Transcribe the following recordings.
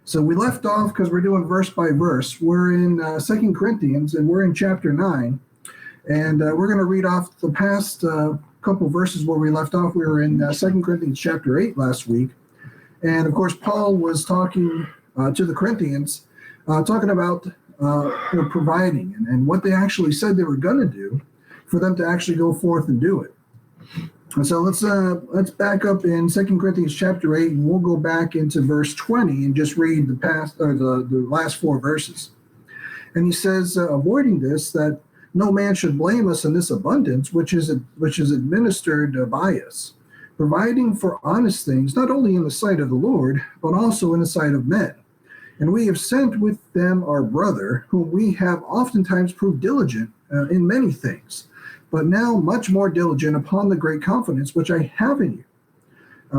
So we left off because we're doing verse by verse. We're in 2 Corinthians, and we're in chapter 9. And we're going to read off the past couple verses where we left off. We were in 2 Corinthians chapter 8 last week. And, of course, Paul was talking to the Corinthians, talking about providing and what they actually said they were going to do for them to actually go forth and do it. And so let's back up in 2 Corinthians chapter 8, and we'll go back into verse 20 and just read the last four verses. And he says, avoiding this, that no man should blame us in this abundance, which is administered by us, providing for honest things, not only in the sight of the Lord, but also in the sight of men. And we have sent with them our brother, whom we have oftentimes proved diligent in many things, but now much more diligent upon the great confidence which I have in you.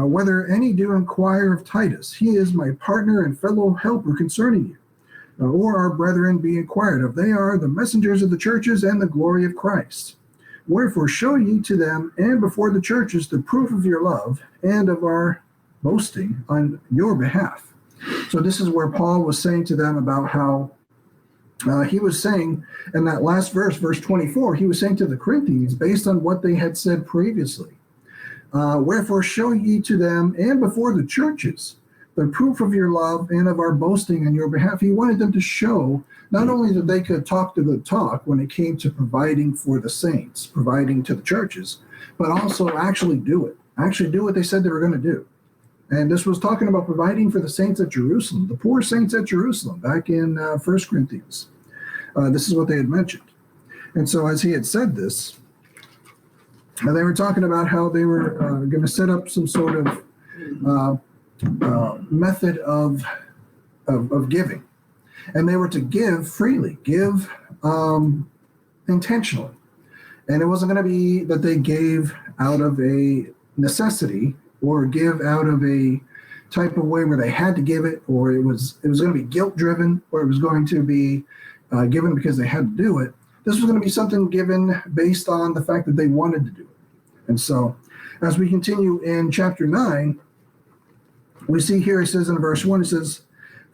Whether any do inquire of Titus, he is my partner and fellow helper concerning you, or our brethren be inquired of. They are the messengers of the churches and the glory of Christ. Wherefore show ye to them and before the churches the proof of your love and of our boasting on your behalf. So this is where Paul was saying to them about how he was saying in that last verse, verse 24, he was saying to the Corinthians, based on what they had said previously, wherefore show ye to them and before the churches the proof of your love and of our boasting on your behalf. He wanted them to show not only that they could talk the good talk when it came to providing for the saints, providing to the churches, but also actually do it, actually do what they said they were going to do. And this was talking about providing for the saints at Jerusalem, the poor saints at Jerusalem, back in 1 Corinthians. This is what they had mentioned. And so as he had said this, they were talking about how they were going to set up some sort of method of giving. And they were to give freely, give intentionally. And it wasn't going to be that they gave out of a necessity or give out of a type of way where they had to give it, or it was going to be guilt driven, or it was going to be given because they had to do it. This was going to be something given based on the fact that they wanted to do it. And so as we continue in chapter 9, we see here, it says in verse 1, it says,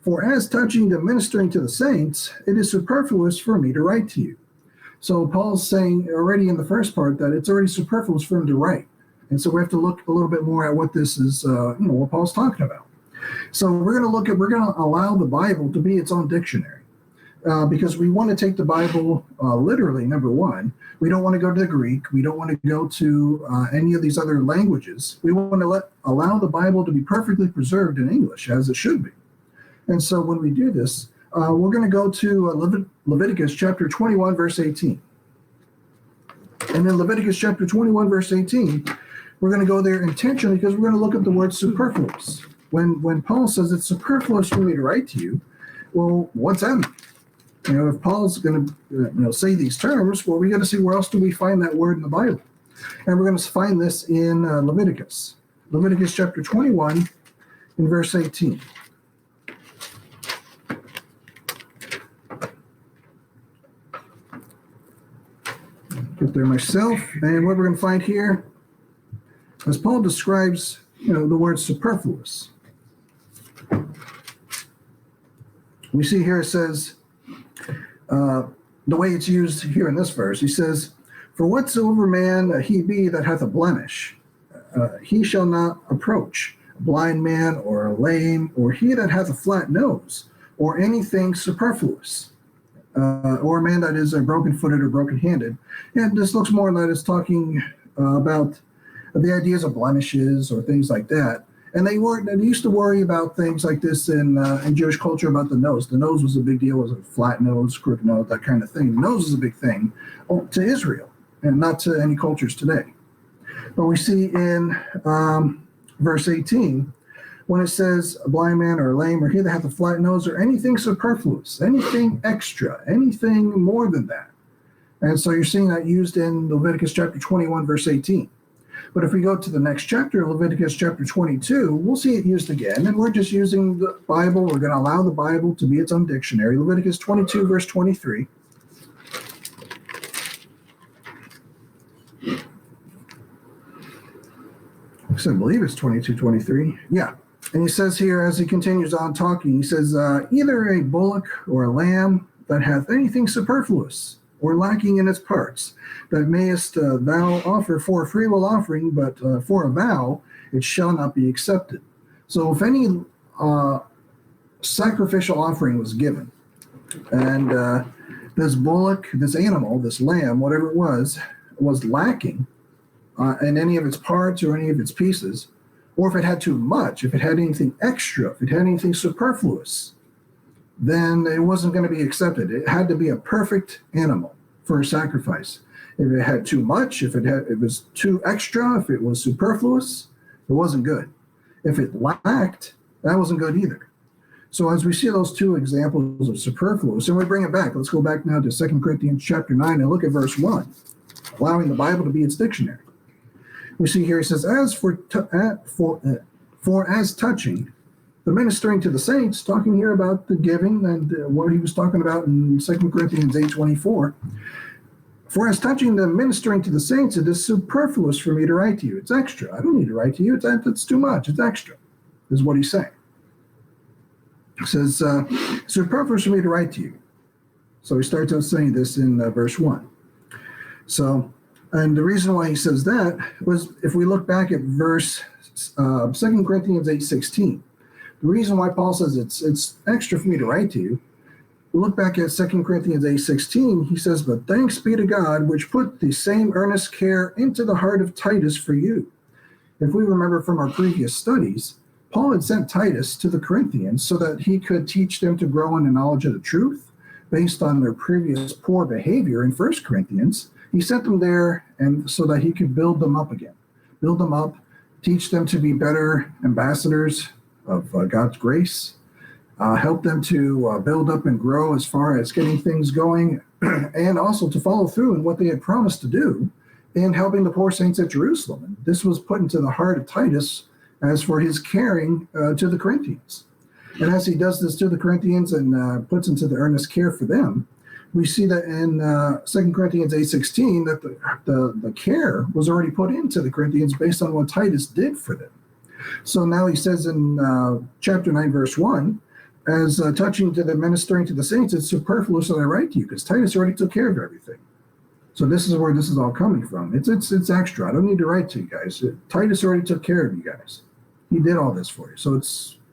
for as touching the ministering to the saints, it is superfluous for me to write to you. So Paul's saying already in the first part that it's already superfluous for him to write. And so we have to look a little bit more at what this is, what Paul's talking about. So we're going to allow the Bible to be its own dictionary, because we want to take the Bible literally, number one. We don't want to go to the Greek. We don't want to go to any of these other languages. We want to allow the Bible to be perfectly preserved in English, as it should be. And so when we do this, we're going to go to Leviticus chapter 21, verse 18. And in Leviticus chapter 21, verse 18, we're going to go there intentionally because we're going to look at the word superfluous. When Paul says it's superfluous for me to write to you, well, what's that mean? If Paul's going to say these terms, well, we got to see where else do we find that word in the Bible. And we're going to find this in Leviticus chapter 21 in verse 18. Get there myself. And what we're going to find here, as Paul describes, the word superfluous. We see here it says, the way it's used here in this verse, he says, for whatsoever man he be that hath a blemish, he shall not approach a blind man or a lame, or he that hath a flat nose, or anything superfluous, or a man that is broken-footed or broken-handed. And this looks more like it's talking about the ideas of blemishes or things like that. And they used to worry about things like this in Jewish culture about the nose. The nose was a big deal. It was a flat nose, crooked nose, that kind of thing. The nose is a big thing to Israel and not to any cultures today. But we see in verse 18, when it says a blind man or a lame or he that hath a flat nose or anything superfluous, anything extra, anything more than that. And so you're seeing that used in Leviticus chapter 21, verse 18. But if we go to the next chapter, Leviticus chapter 22, we'll see it used again. And we're just using the Bible. We're going to allow the Bible to be its own dictionary. Leviticus 22, verse 23. I believe it's 22, 23. Yeah. And he says here, as he continues on talking, he says, either a bullock or a lamb that hath anything superfluous or lacking in its parts, that mayest thou offer for a freewill offering, but for a vow it shall not be accepted. So if any sacrificial offering was given, and this bullock, this animal, this lamb, whatever it was lacking in any of its parts or any of its pieces, or if it had too much, if it had anything extra, if it had anything superfluous, then it wasn't going to be accepted. It had to be a perfect animal for a sacrifice. If it had too much, if it was too extra, if it was superfluous, it wasn't good. If it lacked, that wasn't good either. So as we see those two examples of superfluous, and we bring it back, let's go back now to 2 Corinthians chapter 9 and look at verse 1, allowing the Bible to be its dictionary. We see here, he says, for as touching the ministering to the saints, talking here about the giving and what he was talking about in 2 Corinthians 8:24. For as touching the ministering to the saints, it is superfluous for me to write to you. It's extra. I don't need to write to you. It's too much. It's extra, is what he's saying. He says, superfluous for me to write to you. So he starts out saying this in verse 1. So, and the reason why he says that was, if we look back at verse 2 Corinthians 8:16, the reason why Paul says it's extra for me to write to you, we look back at 2 Corinthians 8:16, he says, but thanks be to God, which put the same earnest care into the heart of Titus for you. If we remember from our previous studies, Paul had sent Titus to the Corinthians so that he could teach them to grow in the knowledge of the truth based on their previous poor behavior in 1 Corinthians. He sent them there and so that he could build them up again, teach them to be better ambassadors of God's grace, help them to build up and grow as far as getting things going, and also to follow through in what they had promised to do in helping the poor saints at Jerusalem. And this was put into the heart of Titus as for his caring to the Corinthians. And as he does this to the Corinthians and puts into the earnest care for them, we see that in 2 Corinthians 8:16 that the care was already put into the Corinthians based on what Titus did for them. So now he says in chapter 9, verse 1, as touching to the ministering to the saints, it's superfluous that I write to you, because Titus already took care of everything. So this is where this is all coming from. It's extra. I don't need to write to you guys. Titus already took care of you guys. He did all this for you. So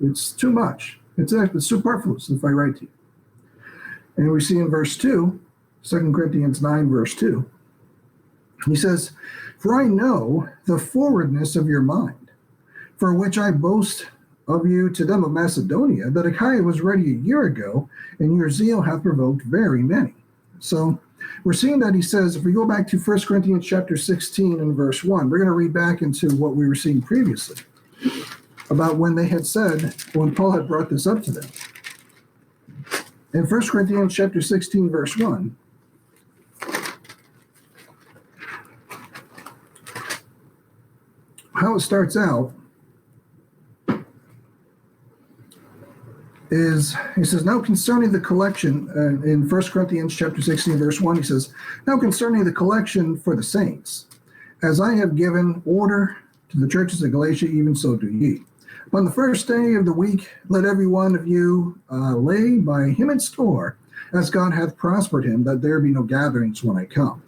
it's too much. It's superfluous if I write to you. And we see in verse 2, 2 Corinthians 9, verse 2, he says, for I know the forwardness of your mind, for which I boast of you to them of Macedonia, that Achaia was ready a year ago, and your zeal hath provoked very many. So we're seeing that he says, if we go back to 1 Corinthians chapter 16 and verse 1, we're going to read back into what we were seeing previously about when they had said, when Paul had brought this up to them. In 1 Corinthians chapter 16, verse 1, how it starts out is, he says, now concerning the collection, in 1 Corinthians chapter 16, verse 1, he says, now concerning the collection for the saints, as I have given order to the churches of Galatia, even so do ye. On the first day of the week, let every one of you lay by him in store, as God hath prospered him, that there be no gatherings when I come.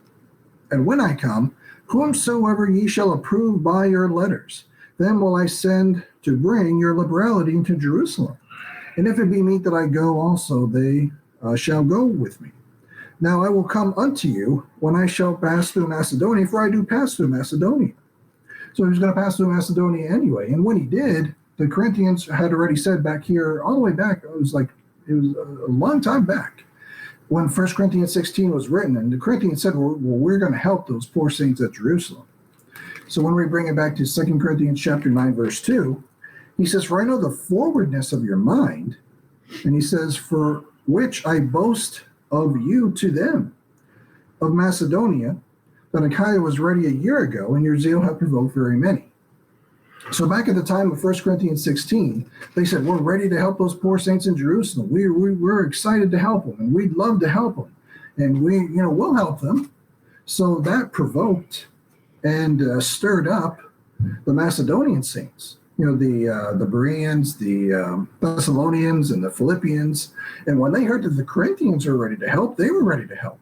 And when I come, whomsoever ye shall approve by your letters, then will I send to bring your liberality into Jerusalem. And if it be meet that I go also, they shall go with me. Now I will come unto you when I shall pass through Macedonia, for I do pass through Macedonia. So he was going to pass through Macedonia anyway. And when he did, the Corinthians had already said back here, all the way back, it was a long time back, when 1 Corinthians 16 was written. And the Corinthians said, well, we're going to help those poor saints at Jerusalem. So when we bring it back to 2 Corinthians chapter 9, verse 2, he says, for I know the forwardness of your mind. And he says, for which I boast of you to them of Macedonia, that Achaia was ready a year ago, and your zeal hath provoked very many. So back at the time of 1 Corinthians 16, they said, we're ready to help those poor saints in Jerusalem. We're excited to help them, and we'd love to help them. And we'll help them. So that provoked and stirred up the Macedonian saints. the Bereans, the Thessalonians, and the Philippians. And when they heard that the Corinthians were ready to help, they were ready to help.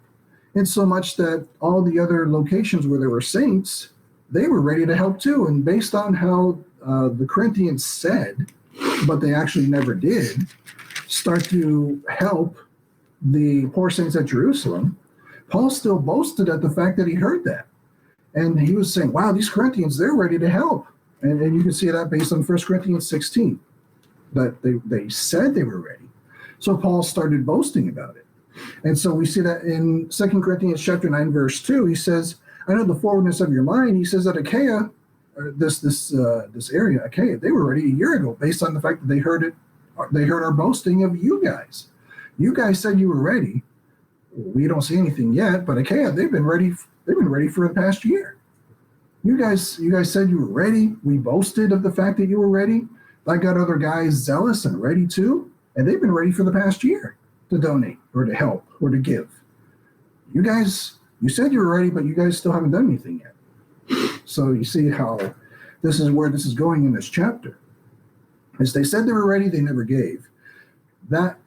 And so much that all the other locations where there were saints, they were ready to help too. And based on how the Corinthians said, but they actually never did, start to help the poor saints at Jerusalem, Paul still boasted at the fact that he heard that. And he was saying, wow, these Corinthians, they're ready to help. And you can see that based on 1 Corinthians 16, that they said they were ready. So Paul started boasting about it. And so we see that in 2 Corinthians chapter 9, verse 2, he says, I know the forwardness of your mind. He says that Achaia, this area, Achaia, they were ready a year ago based on the fact that they heard our boasting of you guys. You guys said you were ready. We don't see anything yet, but Achaia, they've been ready for the past year. You guys said you were ready. We boasted of the fact that you were ready. I got other guys zealous and ready too, and they've been ready for the past year to donate or to help or to give. You said you were ready, but you guys still haven't done anything yet. So you see how this is where this is going in this chapter. As they said they were ready, they never gave. That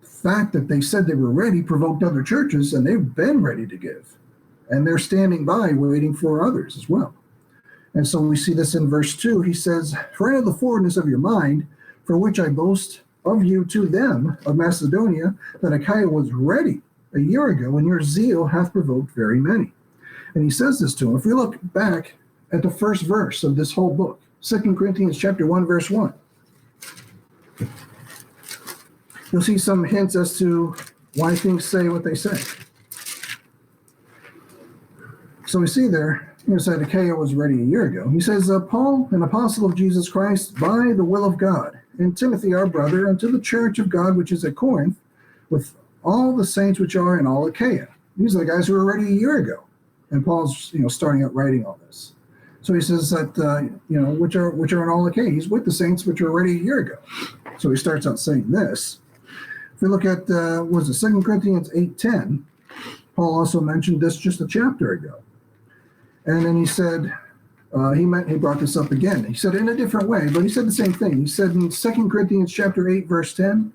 fact that they said they were ready provoked other churches, and they've been ready to give. And they're standing by waiting for others as well. And so we see this in verse 2. He says, for I know the forwardness of your mind, for which I boast of you to them of Macedonia, that Achaia was ready a year ago, and your zeal hath provoked very many. And he says this to them. If we look back at the first verse of this whole book, 2 Corinthians chapter 1, verse 1, you'll see some hints as to why things say what they say. So we see there, said Achaia was ready a year ago. He says, Paul, an apostle of Jesus Christ, by the will of God, and Timothy, our brother, unto the church of God which is at Corinth, with all the saints which are in all Achaia. These are the guys who were ready a year ago. And Paul's, starting out writing all this. So he says that, which are in all Achaia. He's with the saints which were ready a year ago. So he starts out saying this. If we look at, 2 Corinthians 8:10, Paul also mentioned this just a chapter ago. And then he said, he brought this up again. He said it in a different way, but he said the same thing. He said in 2 Corinthians chapter 8, verse 10,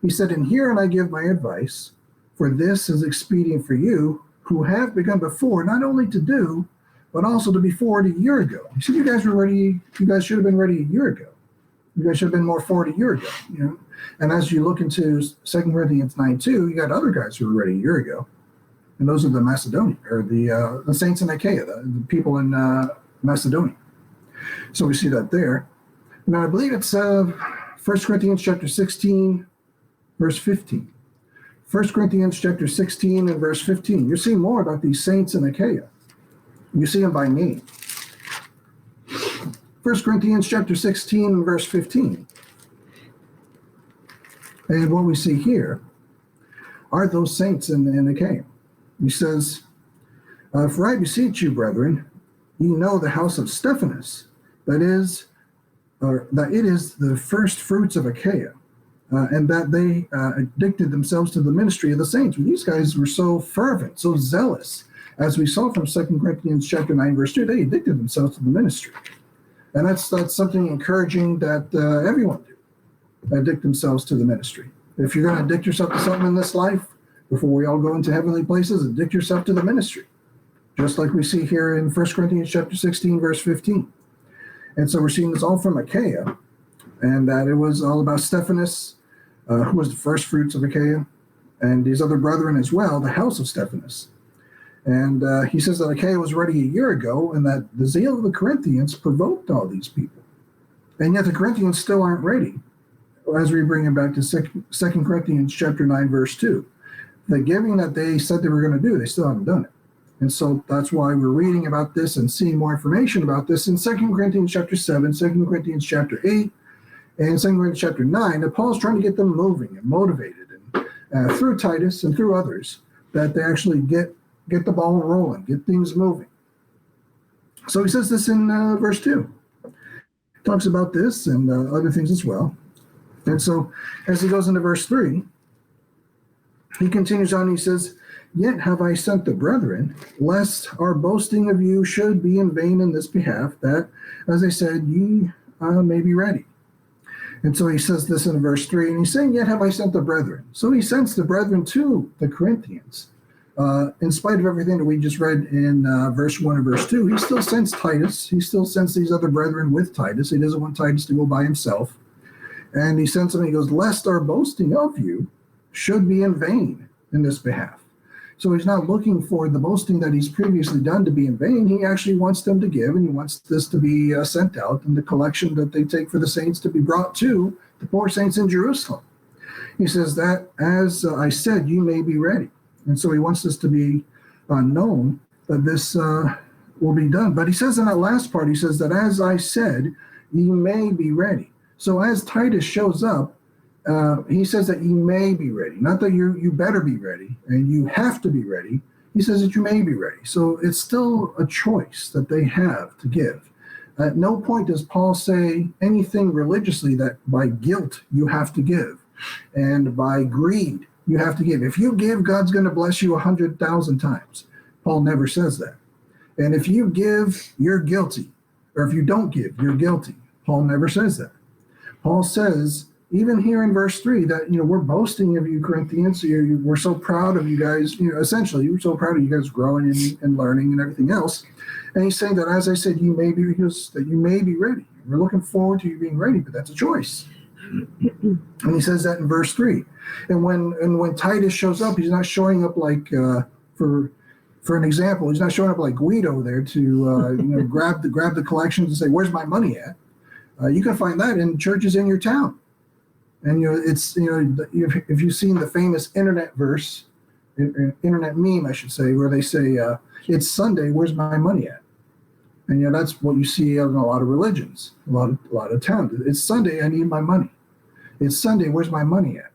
he said, and herein I give my advice, for this is expedient for you, who have begun before, not only to do, but also to be forward a year ago. He said, you guys were ready. You guys should have been ready a year ago. You guys should have been more forward a year ago. And as you look into 2 Corinthians 9:2, you got other guys who were ready a year ago. And those are the Macedonian, or the saints in Achaia, the people in Macedonia. So we see that there. Now I believe it's 1 Corinthians chapter 16, verse 15. 1 Corinthians chapter 16 and verse 15. You're seeing more about these saints in Achaia. You see them by name. 1 Corinthians chapter 16 and verse 15. And what we see here are those saints in Achaia. He says, for I beseech you, brethren, ye know the house of Stephanas, that it is the first fruits of Achaia, and that they addicted themselves to the ministry of the saints. These guys were so fervent, so zealous. As we saw from 2 Corinthians chapter 9, verse 2, they addicted themselves to the ministry. And that's something encouraging that everyone do, addict themselves to the ministry. If you're going to addict yourself to something in this life, before we all go into heavenly places, addict yourself to the ministry. Just like we see here in 1 Corinthians chapter 16, verse 15. And so we're seeing this all from Achaia, and that it was all about Stephanas, who was the first fruits of Achaia, and these other brethren as well, the house of Stephanas. And he says that Achaia was ready a year ago, and that the zeal of the Corinthians provoked all these people. And yet the Corinthians still aren't ready, as we bring it back to 2 Corinthians chapter 9, verse 2. The giving that they said they were going to do, they still haven't done it. And so that's why we're reading about this and seeing more information about this in 2 Corinthians chapter 7, 2 Corinthians chapter 8, and 2 Corinthians chapter 9, that Paul's trying to get them moving and motivated, and through Titus and through others, that they actually get the ball rolling, get things moving. So he says this in verse 2. Talks about this and other things as well. And so as he goes into verse 3, he continues on, he says, yet have I sent the brethren, lest our boasting of you should be in vain in this behalf, that, as I said, ye may be ready. And so he says this in verse 3, and he's saying, yet have I sent the brethren. So he sends the brethren to the Corinthians. In spite of everything that we just read in verse 1 and verse 2, he still sends Titus. He still sends these other brethren with Titus. He doesn't want Titus to go by himself. And he sends them, he goes, lest our boasting of you should be in vain in this behalf. So he's not looking for the boasting that he's previously done to be in vain. He actually wants them to give, and he wants this to be sent out, and the collection that they take for the saints to be brought to the poor saints in Jerusalem. He says that, as I said, you may be ready. And so he wants this to be known that this will be done. But he says in that last part, he says that, as I said, you may be ready. So as Titus shows up, he says that you may be ready, not that you better be ready and you have to be ready. He says that you may be ready. So it's still a choice that they have to give. At no point does Paul say anything religiously that by guilt you have to give and by greed you have to give. If you give, God's going to bless you 100,000 times. Paul never says that. And if you give, you're guilty. Or if you don't give, you're guilty. Paul never says that. Paul says, even here in verse 3, that, we're boasting of you, Corinthians. We're so proud of you guys. Essentially, we're so proud of you guys growing and learning and everything else. And he's saying that, as I said, you may be ready. We're looking forward to you being ready, but that's a choice. And he says that in verse 3. And when Titus shows up, he's not showing up like, for an example, he's not showing up like Guido there to grab the collections and say, "Where's my money at?" You can find that in churches in your town. And if you've seen the famous internet verse, internet meme, I should say, where they say, "It's Sunday, where's my money at?" And that's what you see in a lot of religions, a lot of towns. It's Sunday, I need my money. It's Sunday, where's my money at?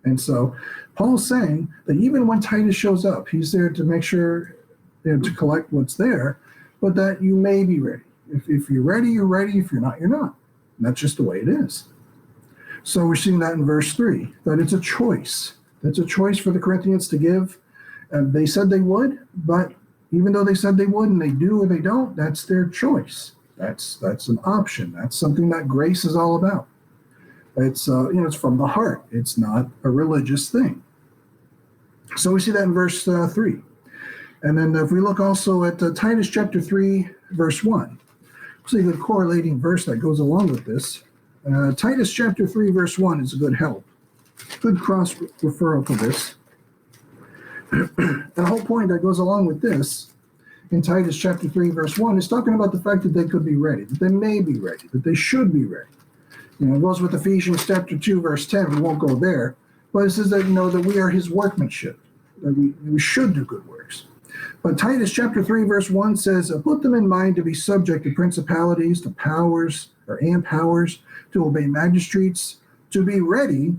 And so Paul's saying that even when Titus shows up, he's there to make sure to collect what's there, but that you may be ready. If you're ready, you're ready. If you're not, you're not. And that's just the way it is. So we're seeing that in verse 3, that it's a choice. It's a choice for the Corinthians to give. And they said they would, but even though they said they would and they do or they don't, that's their choice. That's an option. That's something that grace is all about. It's it's from the heart. It's not a religious thing. So we see that in verse 3. And then if we look also at Titus chapter 3, verse 1, see the correlating verse that goes along with this. Titus chapter 3, verse 1 is a good help. Good cross-referral to this. The whole point that goes along with this in Titus chapter 3, verse 1 is talking about the fact that they could be ready, that they may be ready, that they should be ready. It goes with Ephesians chapter 2, verse 10. We won't go there. But it says that, that we are his workmanship, that we should do good works. But Titus chapter 3, verse 1 says, put them in mind to be subject to principalities, to powers, and powers, to obey magistrates, to be ready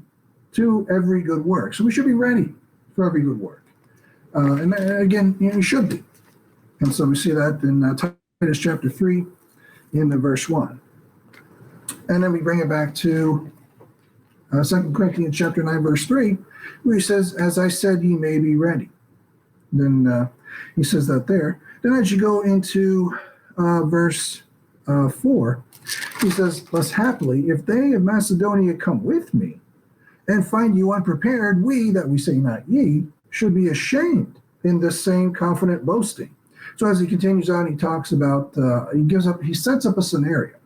to every good work. So we should be ready for every good work. And again, you should be. And so we see that in Titus chapter 3 in the verse 1. And then we bring it back to 2 Corinthians chapter 9, verse 3, where he says, as I said, ye may be ready. Then he says that there. Then as you go into verse 4, he says, less happily, if they of Macedonia come with me and find you unprepared, we, that we say not ye, should be ashamed in this same confident boasting. So as he continues on, he talks about, he sets up a scenario.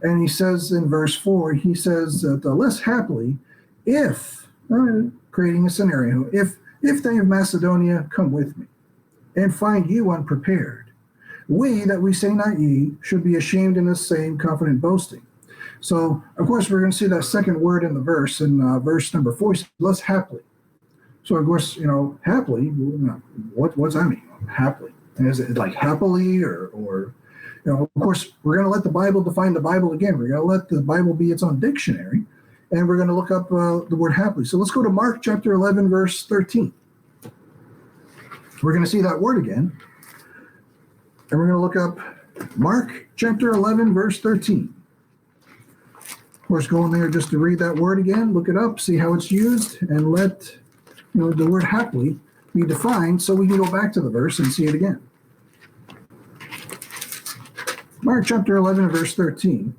And he says in verse 4, he says that less happily, if, creating a scenario, if they of Macedonia come with me and find you unprepared, we, that we say not ye, should be ashamed in the same confident boasting. So, of course, we're going to see that second word in the verse, in verse number 4, less happily. So, of course, happily, what's that mean? Happily. And is it like happily or of course, we're going to let the Bible define the Bible again. We're going to let the Bible be its own dictionary, and we're going to look up the word happily. So let's go to Mark chapter 11, verse 13. We're going to see that word again, and we're going to look up Mark chapter 11, verse 13. Of course, go in there just to read that word again, look it up, see how it's used, and let the word happily be defined so we can go back to the verse and see it again. Mark chapter 11, verse 13.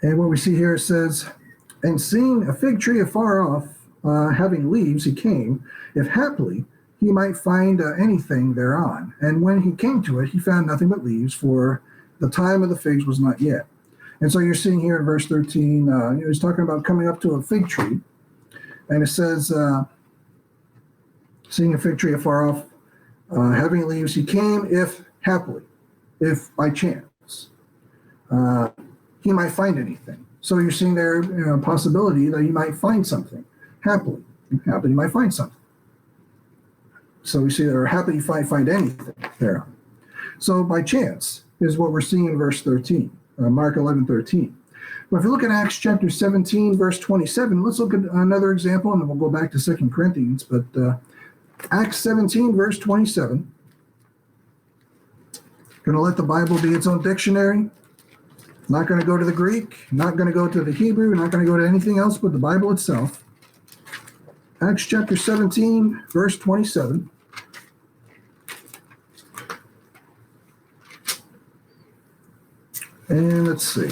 And what we see here, it says, and seeing a fig tree afar off, having leaves, he came, if haply he might find anything thereon. And when he came to it, he found nothing but leaves, for the time of the figs was not yet. And so you're seeing here in verse 13, he's talking about coming up to a fig tree. And it says, seeing a fig tree afar off, having leaves, he came, if haply, if by chance, he might find anything. So you're seeing there a possibility that he might find something. Happily, he might find something. So we see that, or happily find anything there. So by chance is what we're seeing in verse 13, Mark 11:13. But if you look at Acts chapter 17, verse 27, let's look at another example, and then we'll go back to 2 Corinthians. But Acts 17, verse 27. Going to let the Bible be its own dictionary. Not going to go to the Greek, not going to go to the Hebrew, not going to go to anything else but the Bible itself. Acts chapter 17, verse 27. And let's see.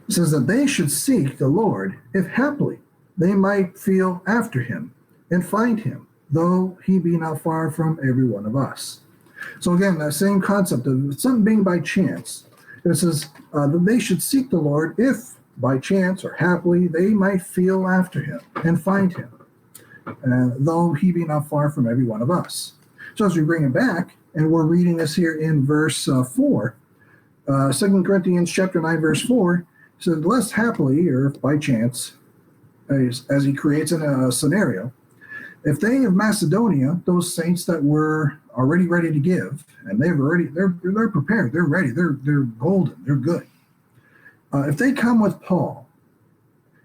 It says that they should seek the Lord, if haply they might feel after him and find him, though he be not far from every one of us. So again, that same concept of something being by chance. It says that they should seek the Lord if by chance or happily they might feel after him and find him, though he be not far from every one of us. So as we bring it back, and we're reading this here in verse 4, 2 Corinthians chapter 9, verse 4, it says, less happily, or by chance, as he creates in a scenario, if they of Macedonia, those saints that were already ready to give, and they're prepared, they're ready, they're golden, they're good. If they come with Paul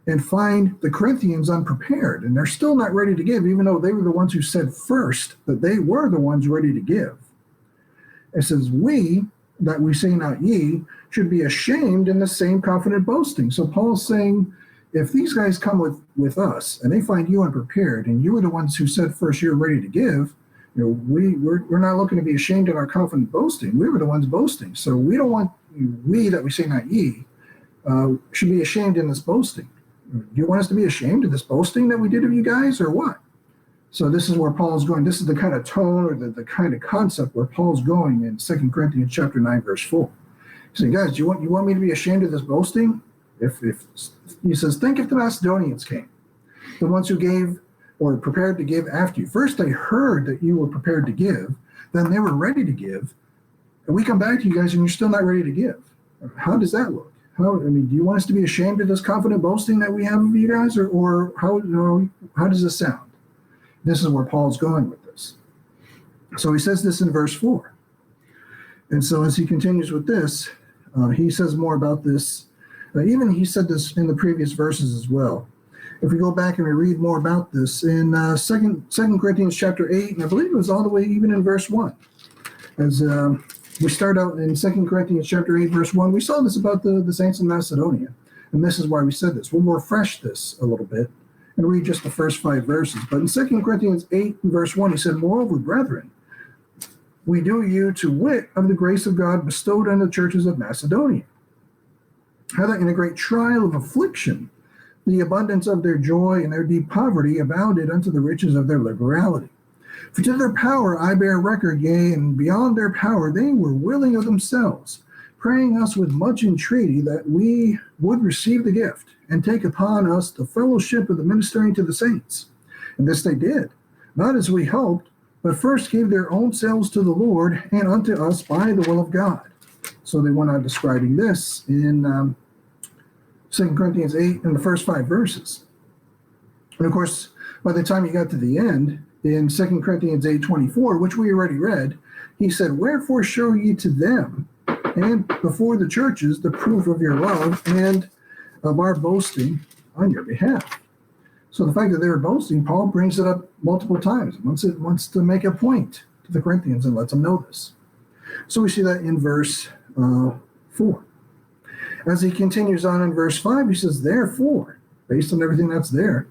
and find the Corinthians unprepared, and they're still not ready to give, even though they were the ones who said first that they were the ones ready to give, it says, we, that we say not ye, should be ashamed in the same confident boasting. So Paul's saying, if these guys come with us and they find you unprepared, and you were the ones who said first you're ready to give, we're not looking to be ashamed in our confident boasting. We were the ones boasting. So we don't want we, that we say not ye, should be ashamed in this boasting. Do you want us to be ashamed of this boasting that we did of you guys, or what? So this is where Paul's going. This is the kind of tone, or the kind of concept where Paul's going in 2 Corinthians chapter 9, verse 4. He said, guys, you want me to be ashamed of this boasting? If he says, think if the Macedonians came, the ones who gave or prepared to give after you. First they heard that you were prepared to give, then they were ready to give, and we come back to you guys and you're still not ready to give. How does that look? Do you want us to be ashamed of this confident boasting that we have of you guys, or how does this sound? This is where Paul's going with this. So he says this in verse 4. And so as he continues with this, he says more about this. Even he said this in the previous verses as well. If we go back and we read more about this in 2 Corinthians chapter 8, and I believe it was all the way even in verse 1. As we start out in 2 Corinthians chapter 8, verse 1, we saw this about the saints in Macedonia. And this is why we said this. We'll refresh this a little bit and read just the first 5 verses. But in 2 Corinthians 8, verse 1, he said, moreover, brethren, we do you to wit of the grace of God bestowed on the churches of Macedonia, how that in a great trial of affliction, the abundance of their joy and their deep poverty abounded unto the riches of their liberality. For to their power I bear record, yea, and beyond their power they were willing of themselves, praying us with much entreaty that we would receive the gift, and take upon us the fellowship of the ministering to the saints. And this they did, not as we hoped, but first gave their own selves to the Lord, and unto us by the will of God. So they went on describing this in 2 Corinthians 8 in the first 5 verses. And of course, by the time you got to the end, in 2 Corinthians 8:24, which we already read, he said, wherefore show ye to them and before the churches the proof of your love and of our boasting on your behalf. So the fact that they were boasting, Paul brings it up multiple times. Wants to make a point to the Corinthians and lets them know this. So we see that in verse 4. As he continues on in verse 5, he says, therefore, based on everything that's there,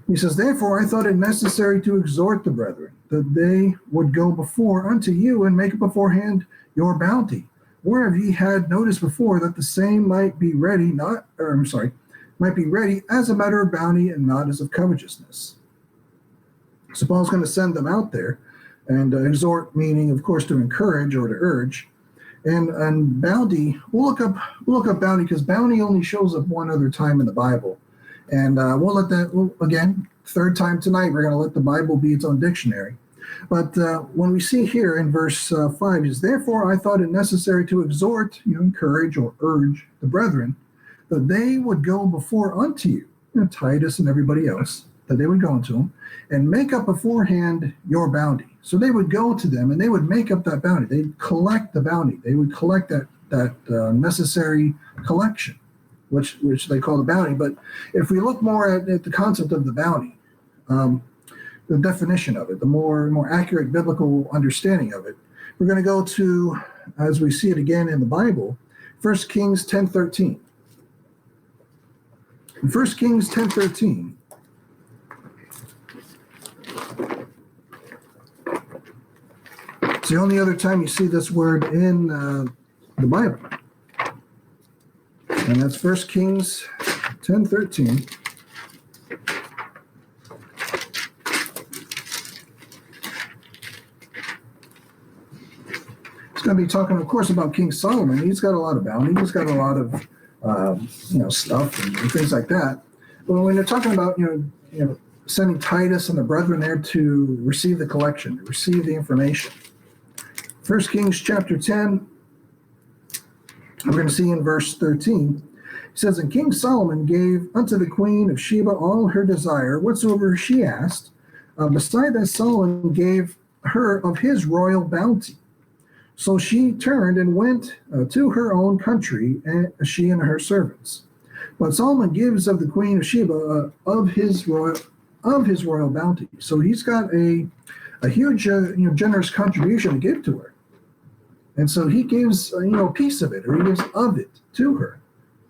he says, therefore I thought it necessary to exhort the brethren, that they would go before unto you and make beforehand your bounty, whereof ye had noticed before, that the same might be ready, might be ready as a matter of bounty and not as of covetousness. So Paul's going to send them out there and exhort, meaning, of course, to encourage or to urge. And bounty, we'll look up bounty, because bounty only shows up one other time in the Bible. And again, third time tonight, we're going to let the Bible be its own dictionary. But when we see here in verse 5, is therefore I thought it necessary to exhort, encourage or urge the brethren, that they would go before unto you, Titus and everybody else, that they would go unto them and make up beforehand your bounty. So they would go to them and they would make up that bounty. They'd collect the bounty. They would collect that necessary collection, which they call the bounty. But if we look more at the concept of the bounty, the definition of it, the more accurate biblical understanding of it, we're going to go to, as we see it again in the Bible, 1 Kings 10:13. In 1 Kings 10:13, it's the only other time you see this word in the Bible. And that's 1 Kings 10:13. It's going to be talking, of course, about King Solomon. He's got a lot of bounty. He's got a lot of stuff and things like that. But when they're talking about sending Titus and the brethren there to receive the collection, to receive the information, 1 Kings chapter 10, we're going to see in verse 13, it says, And King Solomon gave unto the queen of Sheba all her desire, whatsoever she asked. Beside that, Solomon gave her of his royal bounty. So she turned and went to her own country, she and her servants. But Solomon gives of the queen of Sheba of his royal bounty. So he's got a huge, generous contribution to give to her. And so he gives, a piece of it, or he gives of it to her,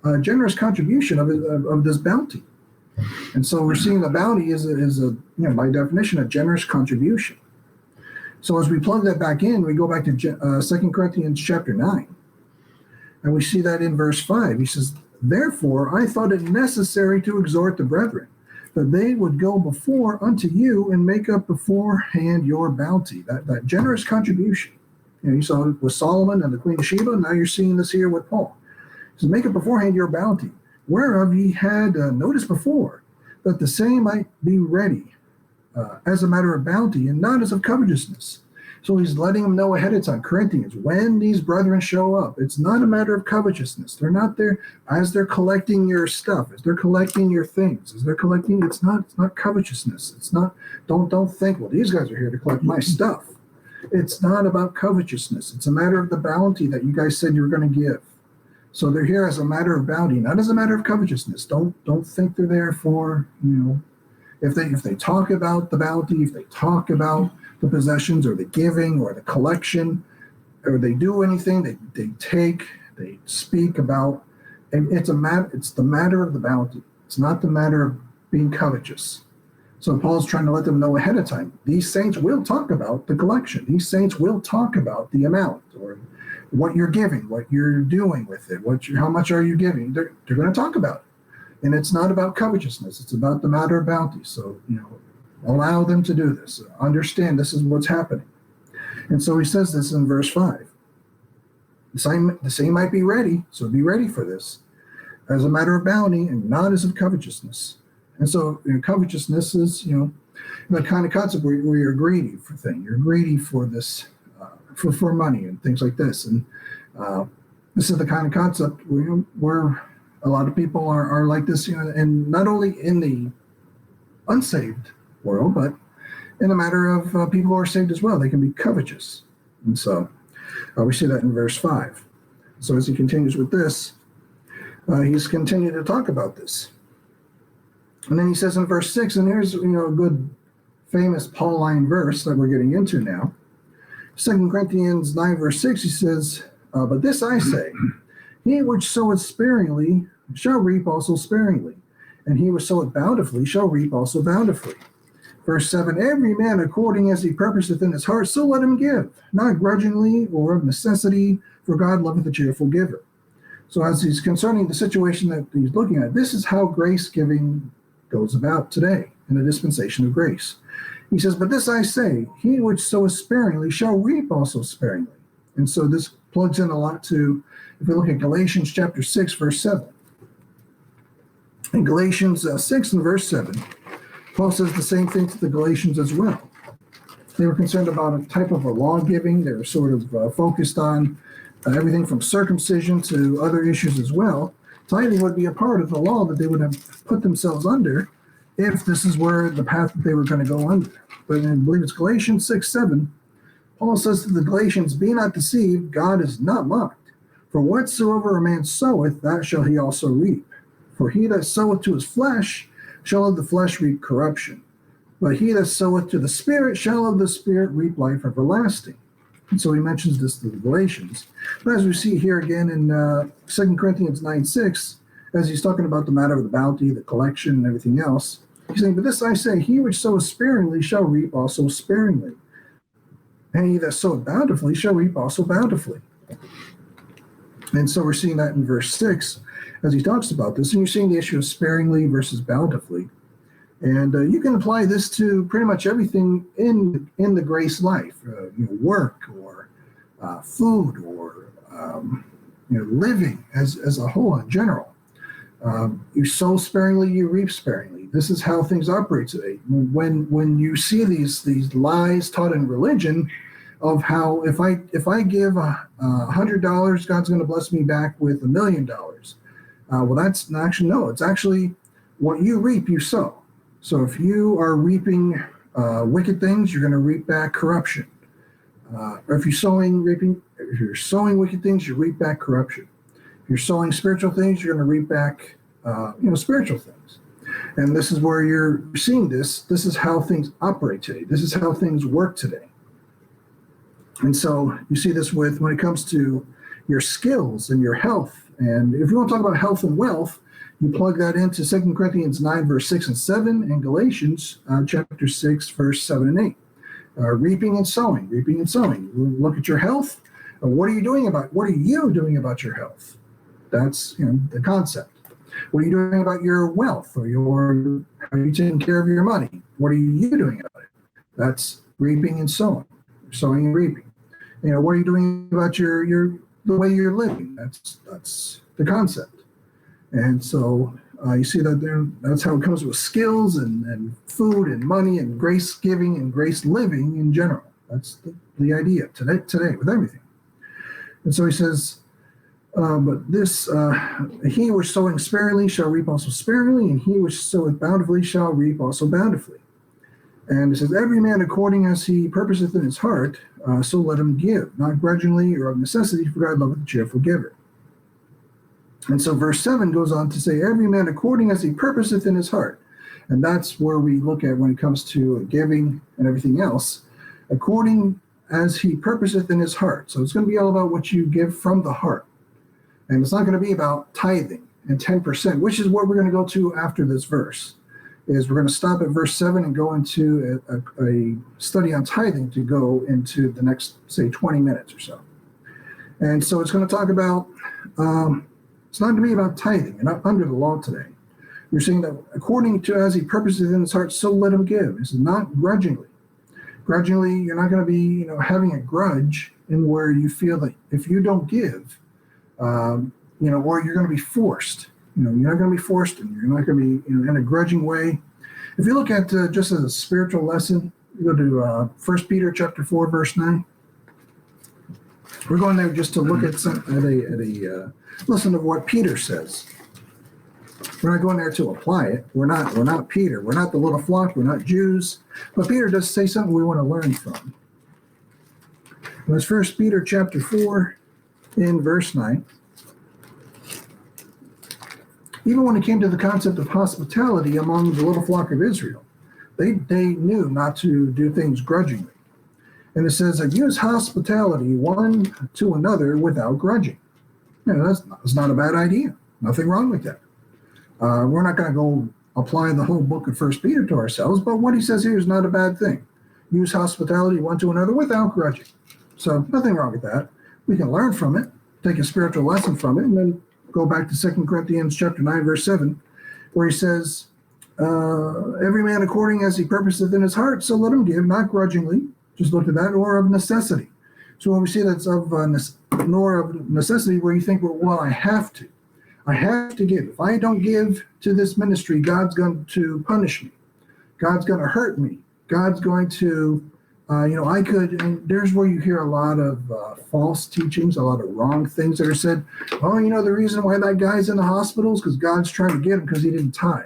a generous contribution of this bounty. And so we're seeing the bounty is by definition, a generous contribution. So as we plug that back in, we go back to 2 Corinthians chapter 9, and we see that in verse 5. He says, Therefore I thought it necessary to exhort the brethren, that they would go before unto you and make up beforehand your bounty, that generous contribution. You saw it with Solomon and the queen of Sheba. Now you're seeing this here with Paul. He says, Make up beforehand your bounty, whereof ye had noticed before, that the same might be ready as a matter of bounty and not as of covetousness. So he's letting them know ahead of time, Corinthians, when these brethren show up, it's not a matter of covetousness. They're not there as they're collecting your stuff, as they're collecting your things, as they're collecting. It's not covetousness. It's not. Don't think, well, these guys are here to collect my stuff. It's not about covetousness. It's a matter of the bounty that you guys said you were going to give. So they're here as a matter of bounty, not as a matter of covetousness. Don't think they're there for, if they talk about the bounty, if they talk about the possessions or the giving or the collection, or they do anything, they speak about, and it's the matter of the bounty. It's not the matter of being covetous. So Paul's trying to let them know ahead of time, these saints will talk about the collection. These saints will talk about the amount, or what you're giving, what you're doing with it, how much are you giving. They're going to talk about it. And it's not about covetousness. It's about the matter of bounty. So, allow them to do this. Understand this is what's happening. And so he says this in verse 5. The same might be ready, so be ready for this, as a matter of bounty and not as of covetousness. And so covetousness is, the kind of concept where you're greedy for things. You're greedy for this, for money and things like this. And this is the kind of concept where a lot of people are like this, and not only in the unsaved world, but in the matter of people who are saved as well. They can be covetous. And so we see that in verse 5. So as he continues with this, he's continued to talk about this. And then he says in verse 6, and here's a good famous Pauline verse that we're getting into now. 2 Corinthians 9 verse 6, he says, But this I say, he which soweth sparingly shall reap also sparingly, and he which soweth bountifully shall reap also bountifully. Verse 7, every man according as he purposeth in his heart, so let him give, not grudgingly or of necessity, for God loveth a cheerful giver. So as he's concerning the situation that he's looking at, this is how grace giving goes about today in the dispensation of grace. He says, but this I say, he which soweth sparingly shall reap also sparingly. And so this plugs in a lot to, if we look at Galatians chapter 6, verse 7. In Galatians 6 and verse 7, Paul says the same thing to the Galatians as well. They were concerned about a type of a law giving. They were sort of focused on everything from circumcision to other issues as well. Tithing would be a part of the law that they would have put themselves under if this is where the path that they were going to go under. But I believe it's Galatians 6, 7, Paul says to the Galatians, be not deceived, God is not mocked. For whatsoever a man soweth, that shall he also reap. For he that soweth to his flesh shall of the flesh reap corruption. But he that soweth to the Spirit shall of the Spirit reap life everlasting. And so he mentions this to the Galatians. But as we see here again in 2 Corinthians 9, 6, as he's talking about the matter of the bounty, the collection, and everything else, he's saying, but this I say, he which soweth sparingly shall reap also sparingly. And he that soweth bountifully shall reap also bountifully. And so we're seeing that in verse 6 as he talks about this. And you're seeing the issue of sparingly versus bountifully. And you can apply this to pretty much everything in the grace life, work or food or living as a whole in general. You sow sparingly, you reap sparingly. This is how things operate today. When you see these lies taught in religion of how if I give $100, God's going to bless me back with $1 million. Well, that's actually no. It's actually what you reap, you sow. So if you are reaping wicked things, you're going to reap back corruption. Or if you're sowing wicked things, you reap back corruption. If you're sowing spiritual things, you're going to reap back, spiritual things. And this is where you're seeing this. This is how things operate today. This is how things work today. And so you see this when it comes to your skills and your health. And if you want to talk about health and wealth, you plug that into 2 Corinthians 9, verse 6 and 7, and Galatians chapter 6, verse 7 and 8. Reaping and sowing, reaping and sowing. Look at your health. What are you doing about your health? That's the concept. What are you doing about your wealth or how are you taking care of your money? What are you doing about it? That's reaping and sowing. Sowing and reaping. What are you doing about the way you're living? That's the concept. And so you see that that's how it comes with skills and food and money and grace giving and grace living in general. That's the idea today with everything. And so he says, but this, he which sowing sparingly shall reap also sparingly, and he which soweth bountifully shall reap also bountifully. And it says, every man according as he purposeth in his heart, so let him give, not grudgingly or of necessity, for God loveth a cheerful giver. And so verse 7 goes on to say, every man according as he purposeth in his heart. And that's where we look at when it comes to giving and everything else, according as he purposeth in his heart. So it's going to be all about what you give from the heart. And it's not going to be about tithing and 10%, which is what we're going to go to after this verse. Is we're going to stop at verse 7 and go into a study on tithing to go into the next, say, 20 minutes or so. And so it's going to talk about, it's not going to be about tithing. You're not under the law today. You're saying that according to as he purposes in his heart, so let him give. This is not grudgingly. Grudgingly, you're not going to be, having a grudge in where you feel that if you don't give, or you're going to be forced. You're not going to be forced, and you're not going to be in a grudging way. If you look at just as a spiritual lesson, you go to 1 Peter chapter 4, verse 9. We're going there just to look at a listen to what Peter says. We're not going there to apply it. We're not Peter. We're not the little flock. We're not Jews. But Peter does say something we want to learn from. It was 1 Peter chapter 4 in verse 9. Even when it came to the concept of hospitality among the little flock of Israel, they knew not to do things grudgingly. And it says that use hospitality one to another without grudging. That's not a bad idea. Nothing wrong with that. We're not going to go apply the whole book of First Peter to ourselves, but what he says here is not a bad thing. Use hospitality one to another without grudging. So nothing wrong with that. We can learn from it, take a spiritual lesson from it, and then go back to 2Corinthians chapter 9, verse 7, where he says, every man according as he purposeth in his heart, so let him give, not grudgingly, just look at that, or of necessity. So when we see that's nor of necessity, where you think, well, I have to give. If I don't give to this ministry, God's going to punish me. God's going to hurt me. God's going to, I could, and there's where you hear a lot of false teachings, a lot of wrong things that are said. Oh, the reason why that guy's in the hospital is because God's trying to get him because he didn't tithe.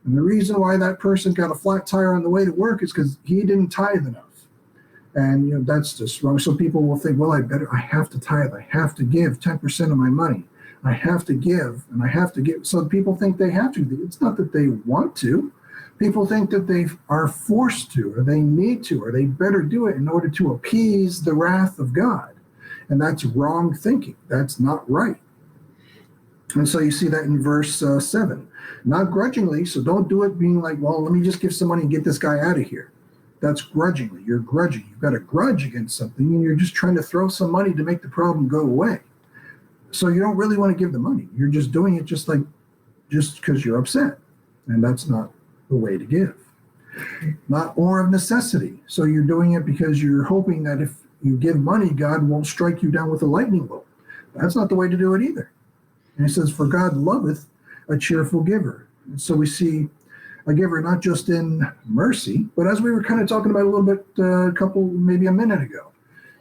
And the reason why that person got a flat tire on the way to work is because he didn't tithe enough. And, that's just wrong. So people will think, well, I have to tithe. I have to give 10% of my money. I have to give, and I have to give. So people think they have to. It's not that they want to. People think that they are forced to, or they need to, or they better do it in order to appease the wrath of God. And that's wrong thinking. That's not right. And so you see that in verse 7. Not grudgingly, so don't do it being like, well, let me just give some money and get this guy out of here. That's grudgingly. You're grudging. You've got a grudge against something, and you're just trying to throw some money to make the problem go away. So you don't really want to give the money. You're just doing it just because you're upset. And that's not the way to give. Not or of necessity. So you're doing it because you're hoping that if you give money, God won't strike you down with a lightning bolt. That's not the way to do it either. And it says, for God loveth a cheerful giver. And so we see a giver not just in mercy, but as we were kind of talking about a little bit, maybe a minute ago,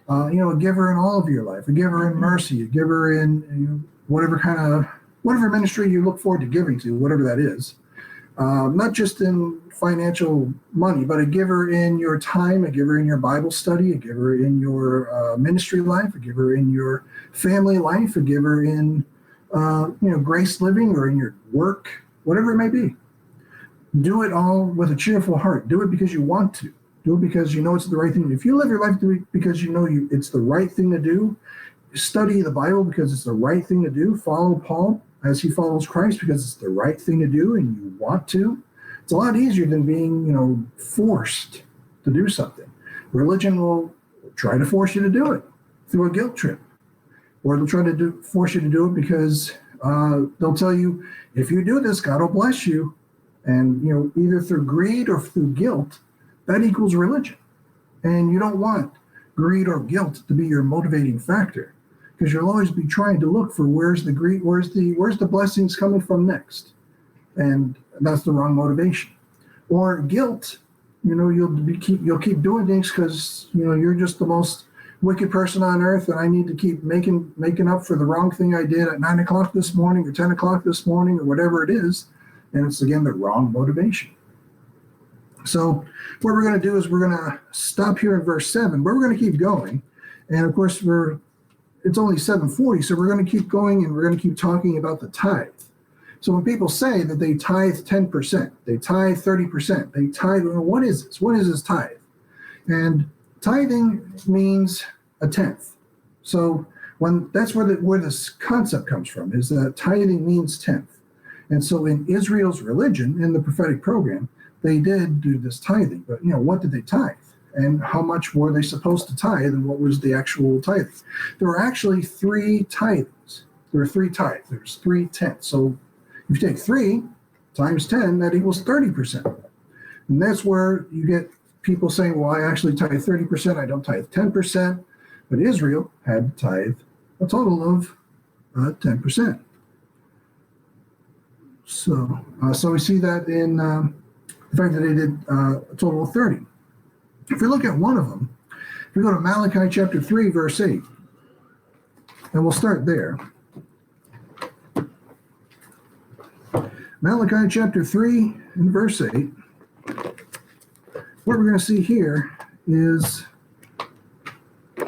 a giver in all of your life, a giver in mercy, a giver in whatever ministry you look forward to giving to, whatever that is. Not just in financial money, but a giver in your time, a giver in your Bible study, a giver in your ministry life, a giver in your family life, a giver in grace living or in your work, whatever it may be. Do it all with a cheerful heart. Do it because you want to. Do it because you know it's the right thing. If you live your life because you know it's the right thing to do, study the Bible because it's the right thing to do, follow Paul as he follows Christ because it's the right thing to do and you want to, it's a lot easier than being, forced to do something. Religion will try to force you to do it through a guilt trip. Or they'll try to force you to do it because they'll tell you, if you do this, God will bless you. And, either through greed or through guilt, that equals religion. And you don't want greed or guilt to be your motivating factor because you'll always be trying to look for where's the greed, where's the blessings coming from next. And that's the wrong motivation. Or guilt, you'll keep doing things because, you're just the most wicked person on earth and I need to keep making up for the wrong thing I did at 9 o'clock this morning or 10 o'clock this morning or whatever it is. And it's, again, the wrong motivation. So what we're going to do is we're going to stop here in verse 7, but we're going to keep going. And, of course, it's only 7:40, so we're going to keep going and we're going to keep talking about the tithe. So when people say that they tithe 10%, they tithe 30%, they tithe, what is this? What is this tithe? And tithing means a tenth. So that's where this concept comes from, is that tithing means tenth. And so in Israel's religion, in the prophetic program, they did do this tithing. But, what did they tithe? And how much were they supposed to tithe? And what was the actual tithing? There were actually 3 tithings. There were 3 tithes. There's 3 tenths. So if you take 3 times 10, that equals 30%. And that's where you get people saying, well, I actually tithe 30%. I don't tithe 10%. But Israel had to tithe a total of 10%. So we see that in the fact that they did a total of 30. If we look at one of them, if we go to Malachi chapter 3, verse 8, and we'll start there. Malachi chapter 3 and verse 8, what we're going to see here is, you're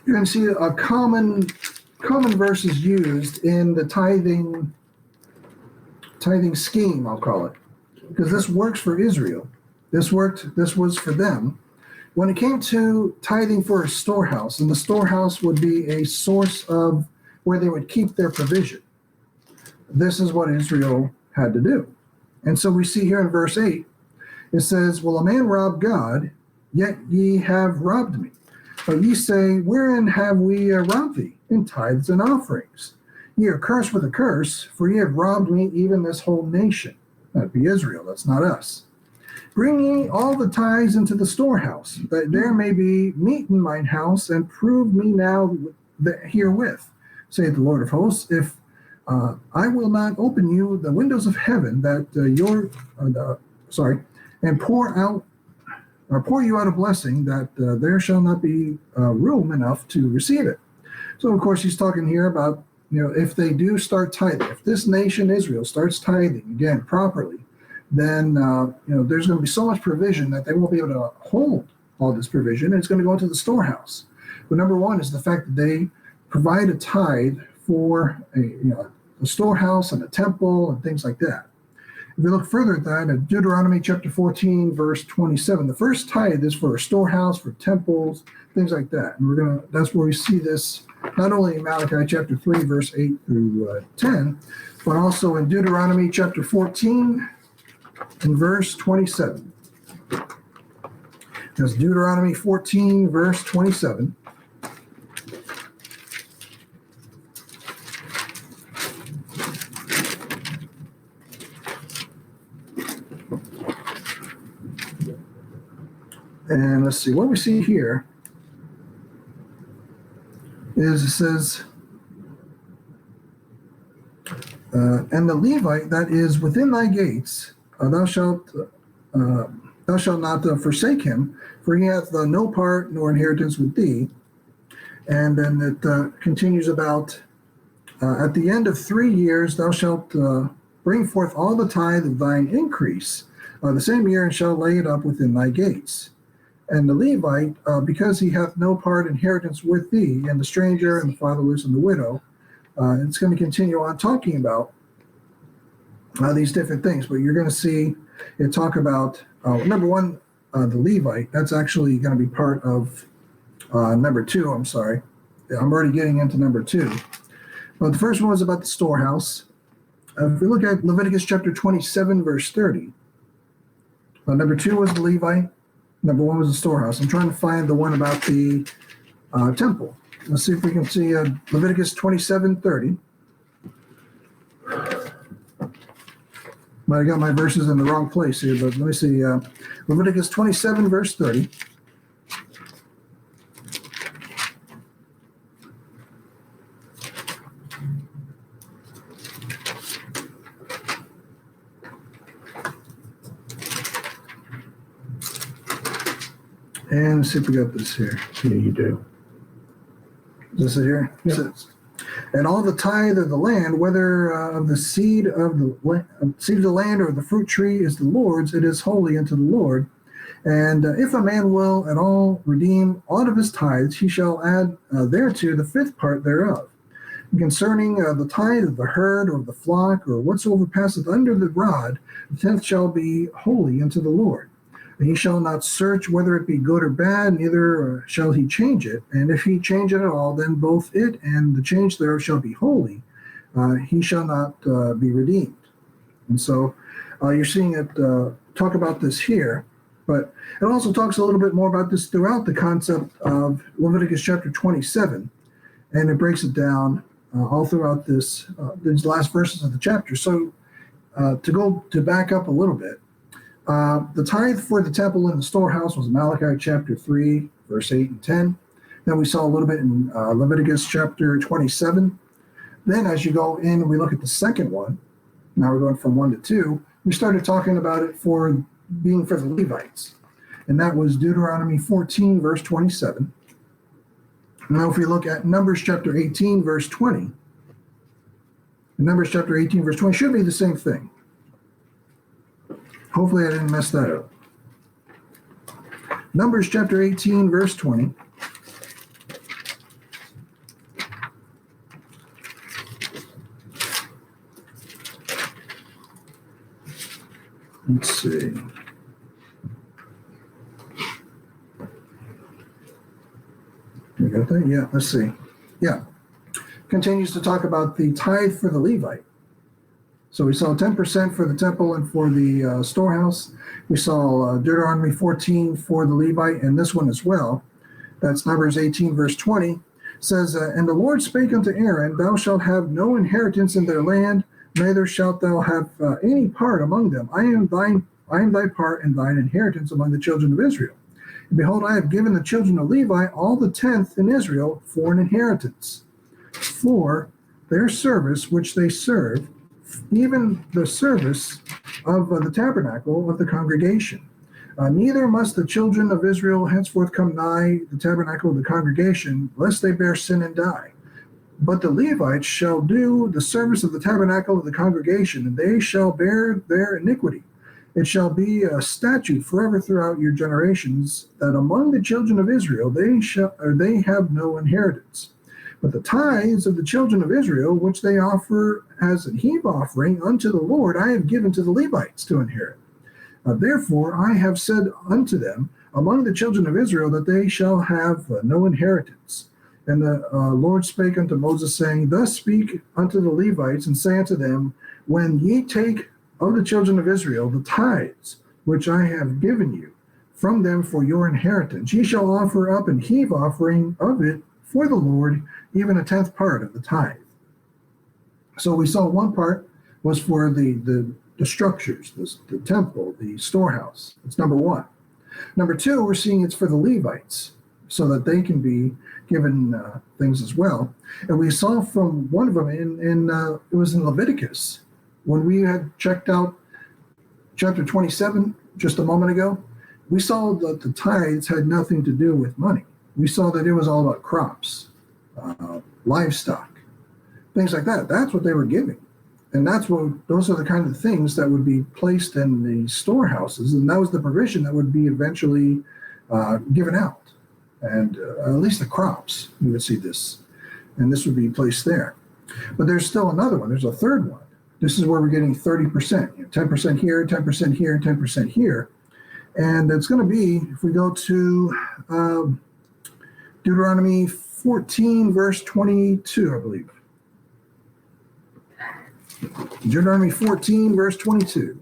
going to see a common verses used in the tithing scheme, I'll call it, because this works for Israel. This was for them, when it came to tithing for a storehouse, and the storehouse would be a source of where they would keep their provision, this is what Israel had to do. And so we see here in verse 8, it says, "Will a man rob God? Yet ye have robbed me. But ye say, wherein have we robbed thee? In tithes and offerings. Ye are cursed with a curse, for ye have robbed me, even this whole nation." That'd be Israel, that's not us. "Bring ye all the tithes into the storehouse, that there may be meat in mine house, and prove me now herewith, saith the Lord of hosts, if I will not open you the windows of heaven, that and pour you out a blessing, that there shall not be room enough to receive it." So, of course, he's talking here about, if they do start tithing, if this nation Israel starts tithing again properly, then there's going to be so much provision that they won't be able to hold all this provision, and it's going to go into the storehouse. But number one is the fact that they provide a tithe for a storehouse and a temple and things like that. If we look further at that, in Deuteronomy chapter 14, verse 27, the first tithe is for a storehouse, for temples, things like that. And that's where we see this not only in Malachi chapter 3, verse 8 through 10, but also in Deuteronomy chapter 14 and verse 27. That's Deuteronomy 14, verse 27. And let's see, what we see here is it says, "And the Levite that is within thy gates, thou shalt not forsake him, for he hath no part nor inheritance with thee." And then it continues about, "At the end of 3 years thou shalt bring forth all the tithe of thine increase the same year, and shalt lay it up within thy gates. And the Levite, because he hath no part inheritance with thee, and the stranger, and the fatherless, and the widow," it's going to continue on talking about these different things. But you're going to see it talk about, number one, the Levite. That's actually going to be part of number 2. I'm sorry. I'm already getting into number 2. But the first one was about the storehouse. If we look at Leviticus chapter 27, verse 30, number 2 was the Levite. Number 1 was the storehouse. I'm trying to find the one about the temple. Let's see if we can see Leviticus 27:30. But I got my verses in the wrong place here, but let me see. Leviticus 27, verse 30. And let's see if we got this here. Yeah, you do. Is this it here? Yeah. It says, "And all the tithe of the land, whether of the seed of the land or of the fruit tree, is the Lord's. It is holy unto the Lord. And if a man will at all redeem aught of his tithes, he shall add thereto the 5th part thereof. And concerning the tithe of the herd or of the flock, or whatsoever passeth under the rod, the 10th shall be holy unto the Lord. And he shall not search whether it be good or bad, neither shall he change it. And if he change it at all, then both it and the change thereof shall be holy. He shall not be redeemed." And so you're seeing it talk about this here, but it also talks a little bit more about this throughout the concept of Leviticus chapter 27, and it breaks it down all throughout these last verses of the chapter. So to back up a little bit, the tithe for the temple and the storehouse was Malachi chapter 3, verse 8 and 10. Then we saw a little bit in Leviticus chapter 27. Then as you go in, we look at the second one. Now we're going from 1 to 2. We started talking about it for being for the Levites. And that was Deuteronomy 14, verse 27. Now if we look at Numbers chapter 18, verse 20. Numbers chapter 18, verse 20 should be the same thing. Hopefully I didn't mess that up. Numbers chapter 18, verse 20. Let's see. got that? Yeah, let's see. Yeah. Continues to talk about the tithe for the Levite. So we saw 10% for the temple and for the storehouse. We saw Deuteronomy 14 for the Levite, and this one as well. That's Numbers 18, verse 20. Says, and the Lord spake unto Aaron, thou shalt have no inheritance in their land, neither shalt thou have any part among them. I am thy part and thine inheritance among the children of Israel. And behold, I have given the children of Levi all the tenth in Israel for an inheritance, for their service which they serve, even the service of the tabernacle of the congregation. Neither must the children of Israel henceforth come nigh the tabernacle of the congregation, lest they bear sin and die. But the Levites shall do the service of the tabernacle of the congregation, and they shall bear their iniquity. It shall be a statute forever throughout your generations, that among the children of Israel they have no inheritance. But the tithes of the children of Israel, which they offer as a heave offering unto the Lord, I have given to the Levites to inherit. Therefore I have said unto them among the children of Israel that they shall have no inheritance. And the Lord spake unto Moses, saying, thus speak unto the Levites, and say unto them, when ye take of the children of Israel the tithes which I have given you from them for your inheritance, ye shall offer up an heave offering of it for the Lord, even a tenth part of the tithe. So we saw one part was for the structures, the temple, the storehouse. That's number one. Number two, we're seeing it's for the Levites, so that they can be given things as well. And we saw from one of them it was in Leviticus, when we had checked out chapter 27 just a moment ago. We saw that the tithes had nothing to do with money. We saw that it was all about crops, livestock, things like that. That's what they were giving. And those are the kind of things that would be placed in the storehouses. And that was the provision that would be eventually given out. And at least the crops, we would see this. And this would be placed there. But there's still another one. There's a third one. This is where we're getting 30%. 10% here, 10% here, 10% here. And it's going to be, if we go to Deuteronomy 14, verse 22, I believe. Deuteronomy 14, verse 22.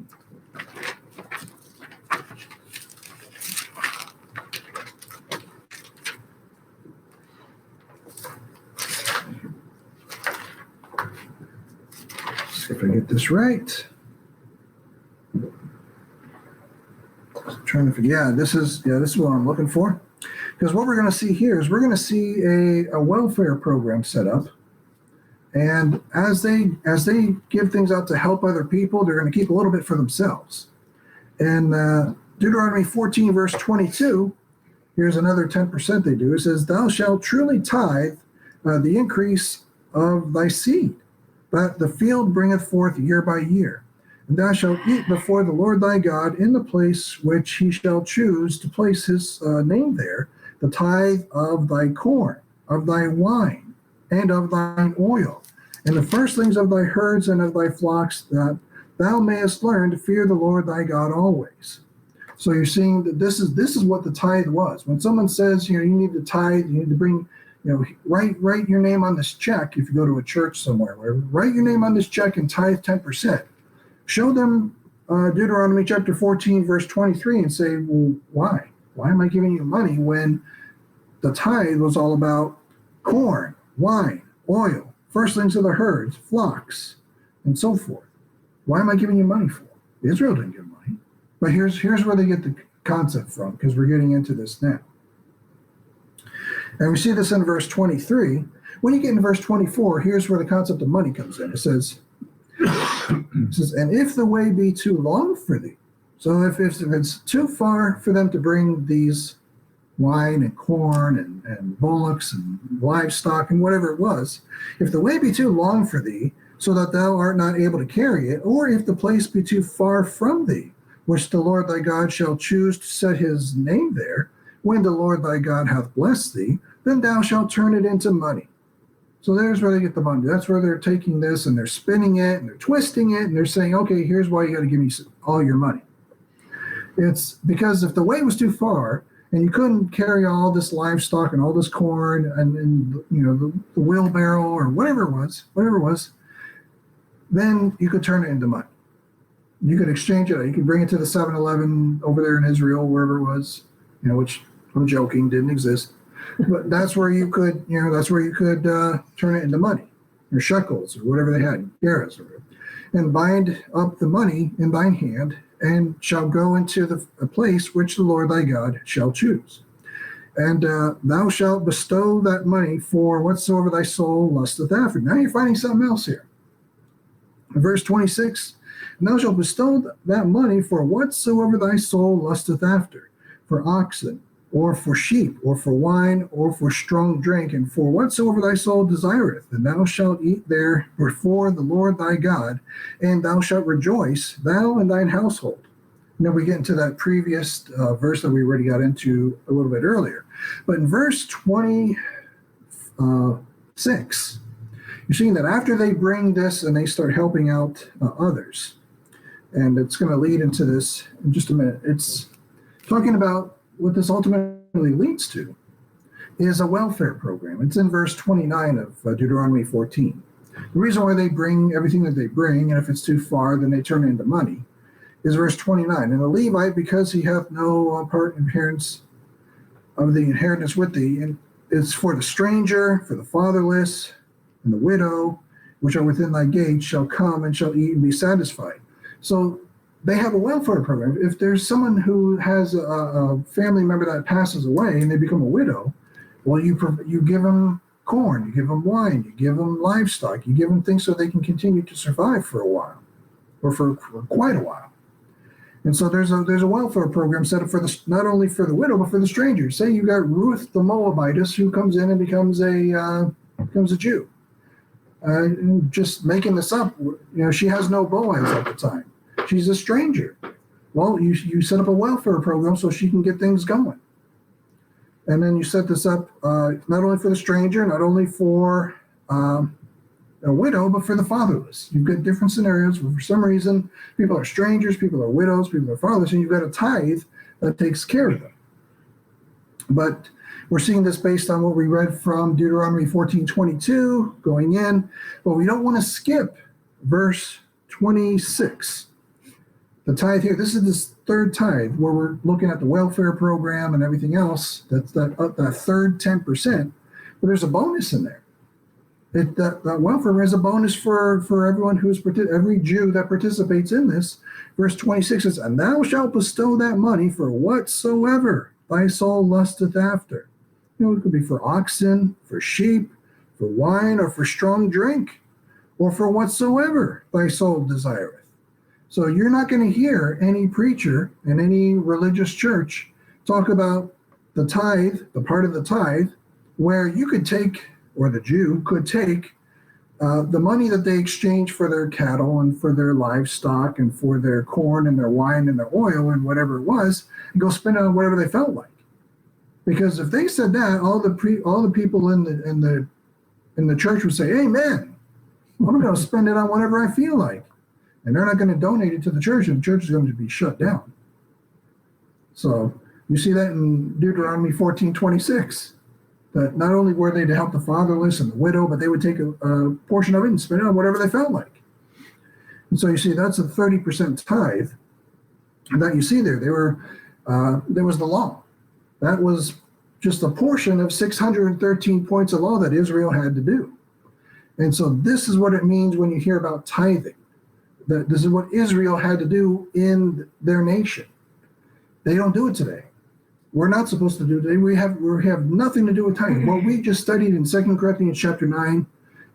See if I get this right. Trying to figure. This is what I'm looking for. Because what we're going to see here is we're going to see a welfare program set up. And as they give things out to help other people, they're going to keep a little bit for themselves. And Deuteronomy 14, verse 22, here's another 10% they do. It says, thou shalt truly tithe the increase of thy seed, but the field bringeth forth year by year. And thou shalt eat before the Lord thy God in the place which he shall choose to place his name there, the tithe of thy corn, of thy wine, and of thine oil, and the firstlings of thy herds and of thy flocks, that thou mayest learn to fear the Lord thy God always. So you're seeing that this is what the tithe was. When someone says, you need to tithe, you need to bring, write your name on this check. If you go to a church somewhere, write your name on this check and tithe 10%. Show them Deuteronomy chapter 14, verse 23, and say, well, why? Why am I giving you money when the tithe was all about corn, wine, oil, firstlings of the herds, flocks, and so forth? Why am I giving you money for? Israel didn't give money. But here's where they get the concept from, because we're getting into this now. And we see this in verse 23. When you get into verse 24, here's where the concept of money comes in. It says, and if the way be too long for thee, so if it's too far for them to bring these wine and corn and bullocks and livestock and whatever it was, if the way be too long for thee, so that thou art not able to carry it, or if the place be too far from thee, which the Lord thy God shall choose to set his name there, when the Lord thy God hath blessed thee, then thou shalt turn it into money. So there's where they get the money. That's where they're taking this and they're spinning it and they're twisting it and they're saying, okay, here's why you got to give me all your money. It's because if the way was too far and you couldn't carry all this livestock and all this corn and the wheelbarrow or whatever it was, then you could turn it into money. You could exchange it. You could bring it to the 7-Eleven over there in Israel, wherever it was, which I'm joking, didn't exist. But that's where you could, turn it into money, or shekels, or whatever they had, gerahs, or whatever, and bind up the money in thine hand, and shall go into a place which the Lord thy God shall choose. And thou shalt bestow that money for whatsoever thy soul lusteth after. Now you're finding something else here. In verse 26, and thou shalt bestow that money for whatsoever thy soul lusteth after, for oxen, or for sheep, or for wine, or for strong drink, and for whatsoever thy soul desireth. And thou shalt eat there before the Lord thy God, and thou shalt rejoice, thou and thine household. And then we get into that previous verse that we already got into a little bit earlier. But in verse 26, you're seeing that after they bring this and they start helping out others, and it's going to lead into this in just a minute. It's talking about what this ultimately leads to is a welfare program. It's in verse 29 of Deuteronomy 14. The reason why they bring everything that they bring, and if it's too far, then they turn it into money, is verse 29. And the Levite, because he hath no part in inheritance of the inheritance with thee, and it's for the stranger, for the fatherless, and the widow, which are within thy gates, shall come and shall eat and be satisfied. So they have a welfare program. If there's someone who has a family member that passes away and they become a widow, well, you give them corn, you give them wine, you give them livestock, you give them things so they can continue to survive for a while, or for quite a while. And so there's a welfare program set up for not only for the widow but for the stranger. Say you got Ruth the Moabitess who comes in and becomes a Jew. Just making this up, she has no Boaz at the time. She's a stranger. Well, you set up a welfare program so she can get things going. And then you set this up not only for the stranger, not only for a widow, but for the fatherless. You've got different scenarios where for some reason people are strangers, people are widows, people are fatherless, and you've got a tithe that takes care of them. But we're seeing this based on what we read from Deuteronomy 14:22 going in, but we don't want to skip verse 26. The tithe here, this is this third tithe where we're looking at the welfare program and everything else. That's that third 10%, but there's a bonus in there. That welfare is a bonus for everyone every Jew that participates in this. Verse 26 says, and thou shalt bestow that money for whatsoever thy soul lusteth after. It could be for oxen, for sheep, for wine, or for strong drink, or for whatsoever thy soul desireth. So you're not going to hear any preacher in any religious church talk about the tithe, the part of the tithe, where you could take, or the Jew could take, the money that they exchange for their cattle and for their livestock and for their corn and their wine and their oil and whatever it was, and go spend it on whatever they felt like. Because if they said that, all the people in the church would say, "Amen. I'm going to spend it on whatever I feel like," and they're not going to donate it to the church, and the church is going to be shut down. So you see that in Deuteronomy 14:26. That not only were they to help the fatherless and the widow, but they would take a portion of it and spend it on whatever they felt like. And so you see, that's a 30% tithe that you see there. There was the law. That was just a portion of 613 points of law that Israel had to do. And so this is what it means when you hear about tithing. That this is what Israel had to do in their nation. They don't do it today. We're not supposed to do it today. We have nothing to do with tithing. What we just studied in 2 Corinthians chapter 9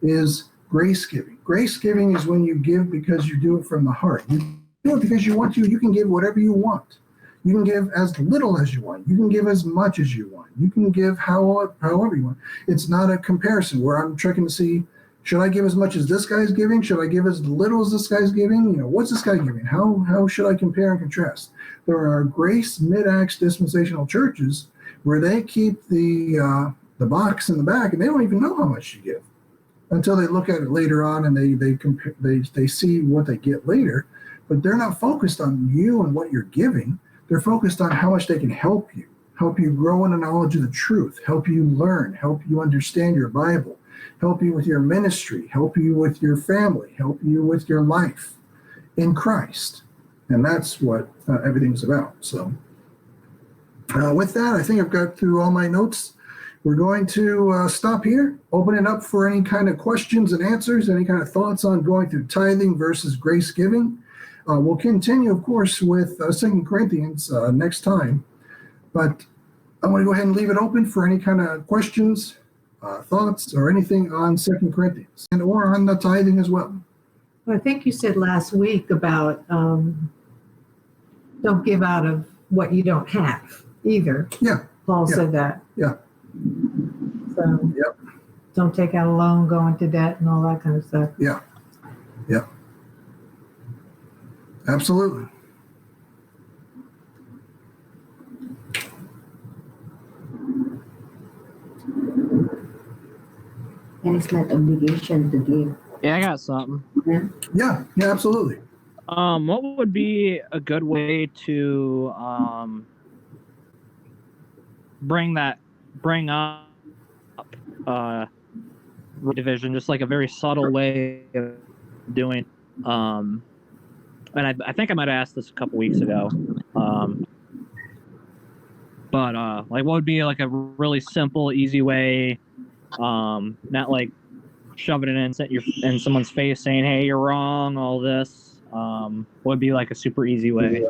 is grace giving. Grace giving is when you give because you do it from the heart. You do it because you want to. You can give whatever you want. You can give as little as you want. You can give as much as you want. You can give however you want. It's not a comparison where I'm checking to see, should I give as much as this guy's giving? Should I give as little as this guy's giving? What's this guy giving? How should I compare and contrast? There are grace mid-acts dispensational churches where they keep the box in the back and they don't even know how much you give until they look at it later on and they see what they get later. But they're not focused on you and what you're giving. They're focused on how much they can help you. help you grow in the knowledge of the truth, help you learn, help you understand your Bible, help you with your ministry, help you with your family, help you with your life in Christ. And that's what everything's about. So with that, I think I've got through all my notes. We're going to stop here, open it up for any kind of questions and answers, any kind of thoughts on going through tithing versus grace giving. We'll continue, of course, with 2 Corinthians next time. But I want to go ahead and leave it open for any kind of questions, thoughts, or anything on 2 Corinthians and or on the tithing as well. Well, I think you said last week about don't give out of what you don't have either. Yeah. Paul said that. Yeah. So don't take out a loan, go into debt, and all that kind of stuff. Yeah. Yeah. Absolutely. And it's not obligation to give. Yeah, I got something. Yeah, absolutely. What would be a good way to bring up division, just like a very subtle way of doing. And I think I might have asked this a couple weeks ago. But like, what would be like a really simple, easy way? Not like shoving it in someone's face, saying, "Hey, you're wrong." All this would be like a super easy way.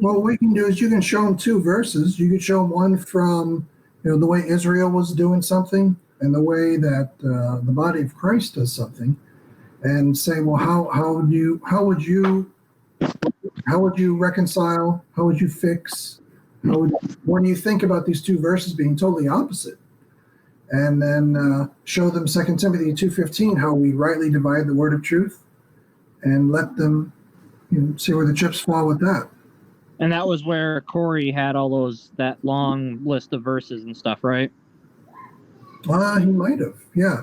Well, what we can do is you can show them two verses. You could show them one from the way Israel was doing something and the way that the body of Christ does something, and say, well, how would you reconcile? How would you fix? When you think about these two verses being totally opposite, and then show them 2 Timothy 2:15, how we rightly divide the word of truth, and let them see where the chips fall with that. And that was where Corey had that long list of verses and stuff, right? He might have, yeah.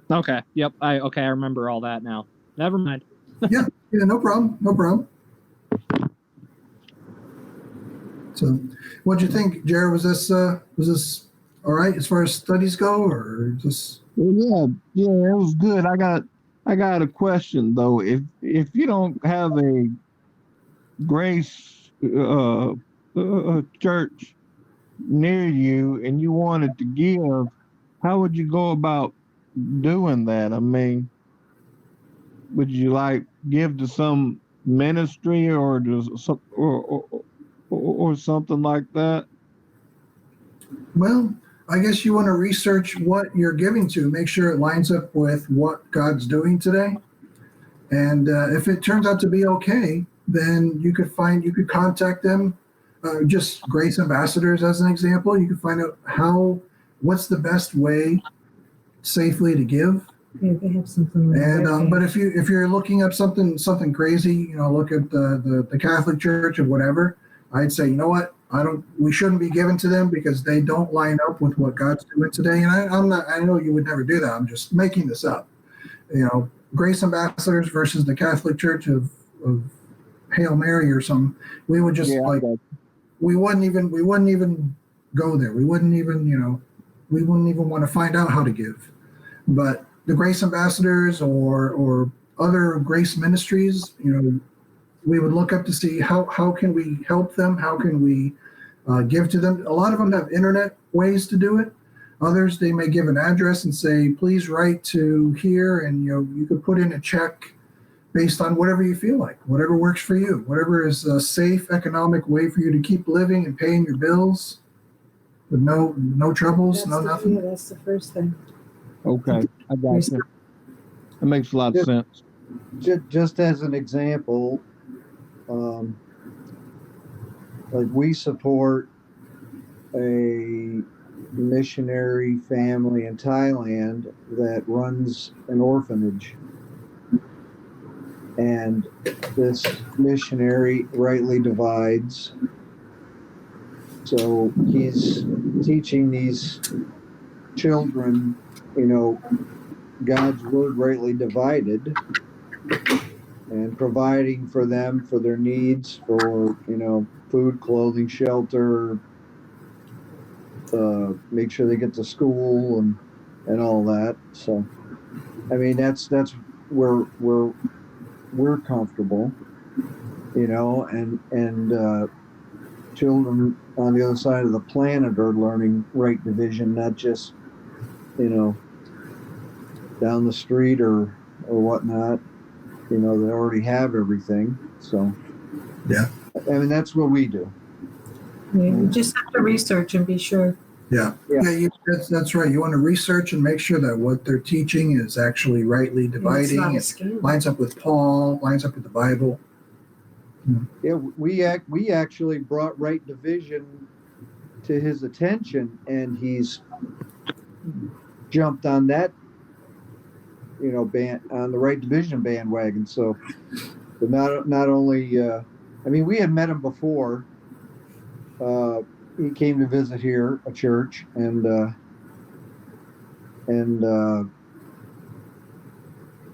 Okay. Yep. I remember all that now. Never mind. yeah, no problem. So, what'd you think, Jared? Was this all right as far as studies go, or just? Well, yeah, it was good. I got a question though. If you don't have a grace church near you and you wanted to give, how would you go about doing that? I mean, would you like give to some ministry or something like that? Well, I guess you want to research what you're giving to, make sure it lines up with what God's doing today. And if it turns out to be okay, then you could contact them, just Grace Ambassadors as an example. You could find out what's the best way safely to give. Yeah, they have something like And but if you're looking up something crazy, look at the Catholic Church or whatever, I'd say, you know what, we shouldn't be giving to them because they don't line up with what God's doing today. And I know you would never do that. I'm just making this up. Grace Ambassadors versus the Catholic Church of Hail Mary or something. We would just we wouldn't even go there. We wouldn't even want to find out how to give. But the Grace Ambassadors or other grace ministries, we would look up to see how can we help them? How can we give to them? A lot of them have internet ways to do it. Others, they may give an address and say, please write to here, and you could put in a check based on whatever you feel like, whatever works for you, whatever is a safe, economic way for you to keep living and paying your bills with no troubles, nothing. Yeah, that's the first thing. Okay, I got you. That makes a lot of sense. Just as an example, like we support a missionary family in Thailand that runs an orphanage. And this missionary rightly divides. So he's teaching these children, God's word rightly divided, and providing for them for their needs, for food, clothing, shelter, make sure they get to school and all that. So, I mean, that's where we're comfortable, and children on the other side of the planet are learning right division, not just, down the street or whatnot. They already have everything. So, Yeah. I mean, that's what we do. You just have to research and be sure. Yeah. That's right. You want to research and make sure that what they're teaching is actually rightly It's dividing. not a And scam. lines up with Paul, lines up with the Bible. Yeah, we actually brought right division to his attention, and he's jumped on that, on the right division bandwagon. So, but not only, I mean, we had met him before. He came to visit here, a church, and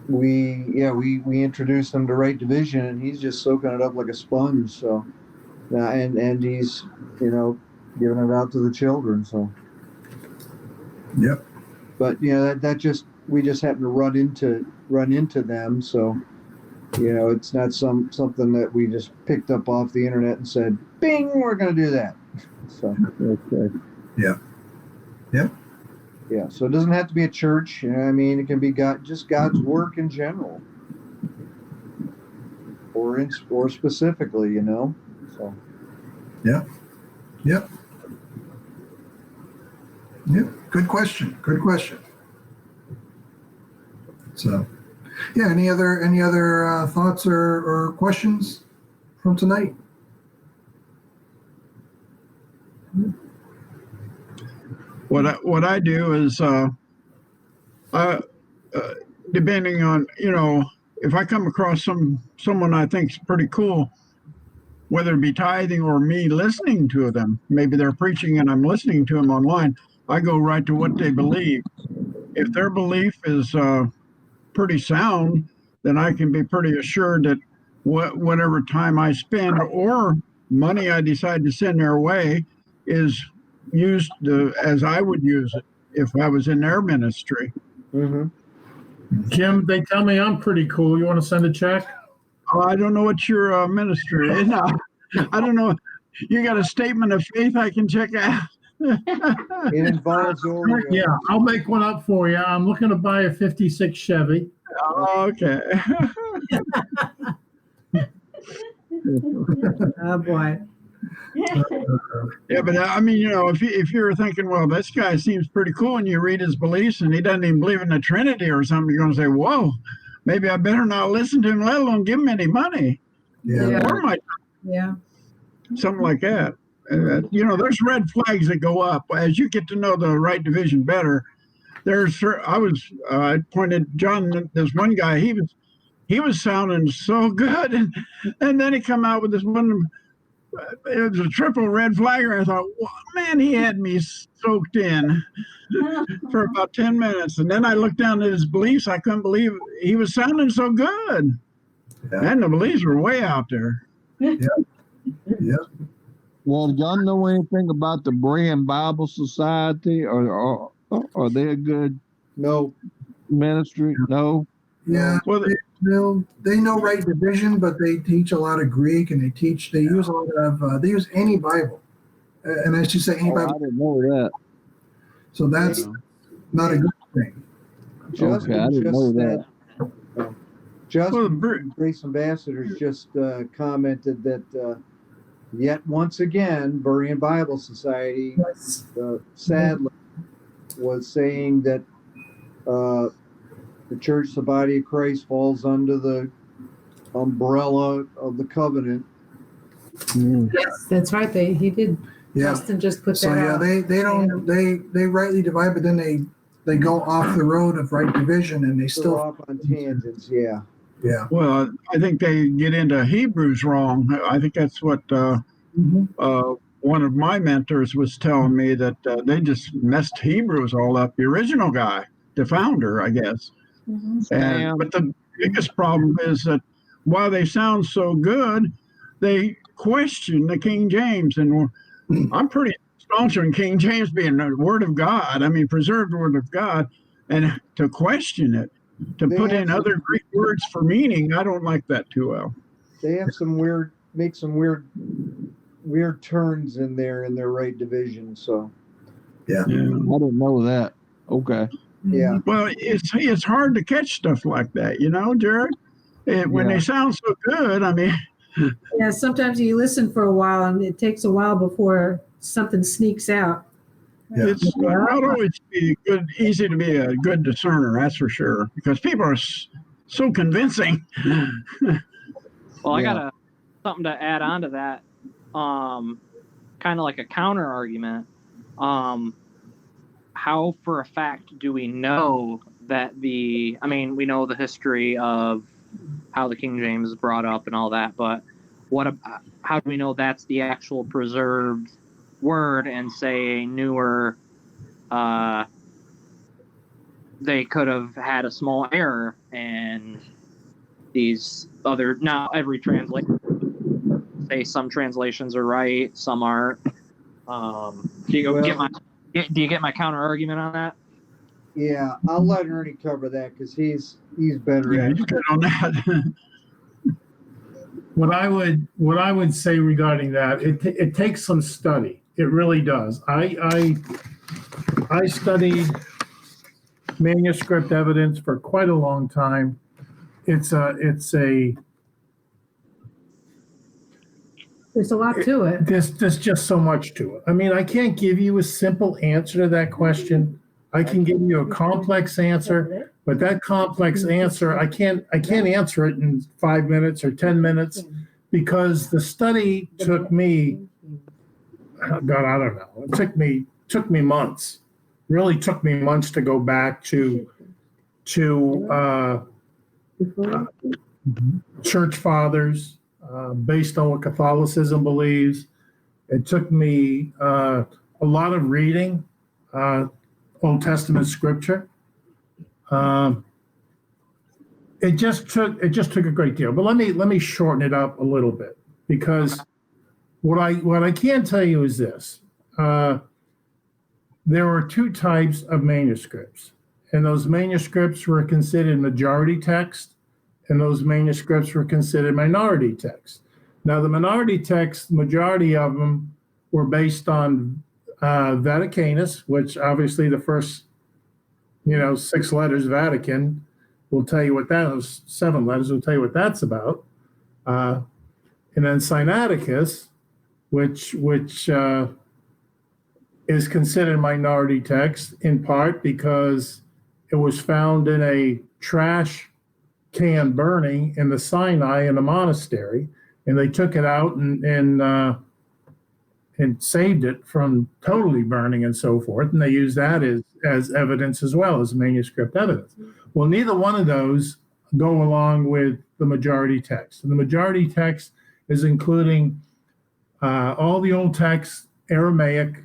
we introduced him to right division, and he's just soaking it up like a sponge. So, and he's giving it out to the children. So, Yep. but we just happen to run into them. So, it's not something that we just picked up off the internet and said, "Bing, we're going to do that." So, Okay. yeah. So it doesn't have to be a church. I mean, it can be just God's work in general, or specifically. So. Yep. Good question. So, yeah. Any other thoughts or questions from tonight? What I do is, depending on, if I come across someone I think's pretty cool, whether it be tithing or me listening to them, maybe they're preaching and I'm listening to them online, I go right to what they believe. If their belief is pretty sound, then I can be pretty assured that whatever time I spend or money I decide to send their way is used as I would use it if I was in their ministry. Mm-hmm. Jim, they tell me I'm pretty cool. You want to send a check? Oh, I don't know what your ministry is. No, I don't know. You got a statement of faith I can check out? It involves Oreo. Yeah, I'll make one up for you. I'm looking to buy a 56 Chevy. Oh, okay. Oh boy. Yeah, but I mean, if you're thinking, well, this guy seems pretty cool, and you read his beliefs, and he doesn't even believe in the Trinity or something, you're going to say, whoa, maybe I better not listen to him, let alone give him any money. Yeah. Or Yeah. something like that. There's red flags that go up as you get to know the right division better. I pointed John, this one guy, he was sounding so good, and then he come out with this one. It was a triple red flagger. I thought, well, man, he had me soaked in for about 10 minutes. And then I looked down at his beliefs. I couldn't believe he was sounding so good. Yeah. And the beliefs were way out there. Yeah. Well, do y'all know anything about the Berean Bible Society? Or are they a good No. ministry? No. Yeah. Well, They know right division, but they teach a lot of Greek, and they use a lot of they use any Bible, and I should say any I Bible. didn't know that. So that's not a good thing. Justin Okay, I didn't know that. Justin, Well, Grace Ambassadors, just commented that yet once again, Berean Bible Society sadly was saying that the church, the body of Christ, falls under the umbrella of the covenant. Yes, that's right. He did. Yeah. Justin just put So that yeah, out. they rightly divide, but then they go off the road of right division, and they They're still off on tangents, yeah. yeah. well, I think they get into Hebrews wrong. I think that's what one of my mentors was telling me, that they just messed Hebrews all up. The original guy, the founder, I guess. But the biggest problem is that while they sound so good, they question the King James, and I'm pretty staunch on King James being the Word of God. I mean, preserved Word of God, and to question it, to They put have in some- other Greek words for meaning, I don't like that too well. They have some weird turns in there in their right division. So I didn't know that. Okay. yeah, Well, it's hard to catch stuff like that, Jared. When Yeah. they sound so good, I mean, Yeah, sometimes you listen for a while and it takes a while before something sneaks out. Yeah. it's not always easy to be a good discerner, that's for sure, because people are so convincing. Well, I Yeah. got something to add on to that. Kind of like a counter argument. How for a fact do we know that we know the history of how the King James is brought up and all that, but how do we know that's the actual preserved word, and say a newer, they could have had a small error, and these other, not every translation, say some translations are right, some aren't. Do you get my counter argument on that? yeah. I'll let Ernie cover that because he's better Yeah, at you it. get on that. What I would say regarding that, it takes some study. It really does. I studied manuscript evidence for quite a long time. There's a lot to it. There's just so much to it. I mean, I can't give you a simple answer to that question. I can give you a complex answer, but that complex answer, I can't answer it in 5 minutes or 10 minutes, because the study took me, God, I don't know. It took me months. Really took me months to go back to church fathers, based on what Catholicism believes. It took me a lot of reading Old Testament scripture. It just took a great deal. But let me shorten it up a little bit, because what I can tell you is this: there were two types of manuscripts, and those manuscripts were considered majority text, and those manuscripts were considered minority text. Now, the minority text, majority of them were based on Vaticanus, which obviously the first 6 letters, Vatican, will tell you what that is. 7 letters will tell you what that's about. And then Sinaiticus, which is considered minority text, in part because it was found in a trash can burning in the Sinai in a monastery, and they took it out and saved it from totally burning and so forth, and they used that as evidence as well as manuscript evidence. Well, neither one of those go along with the majority text. And the majority text is including all the old texts, Aramaic,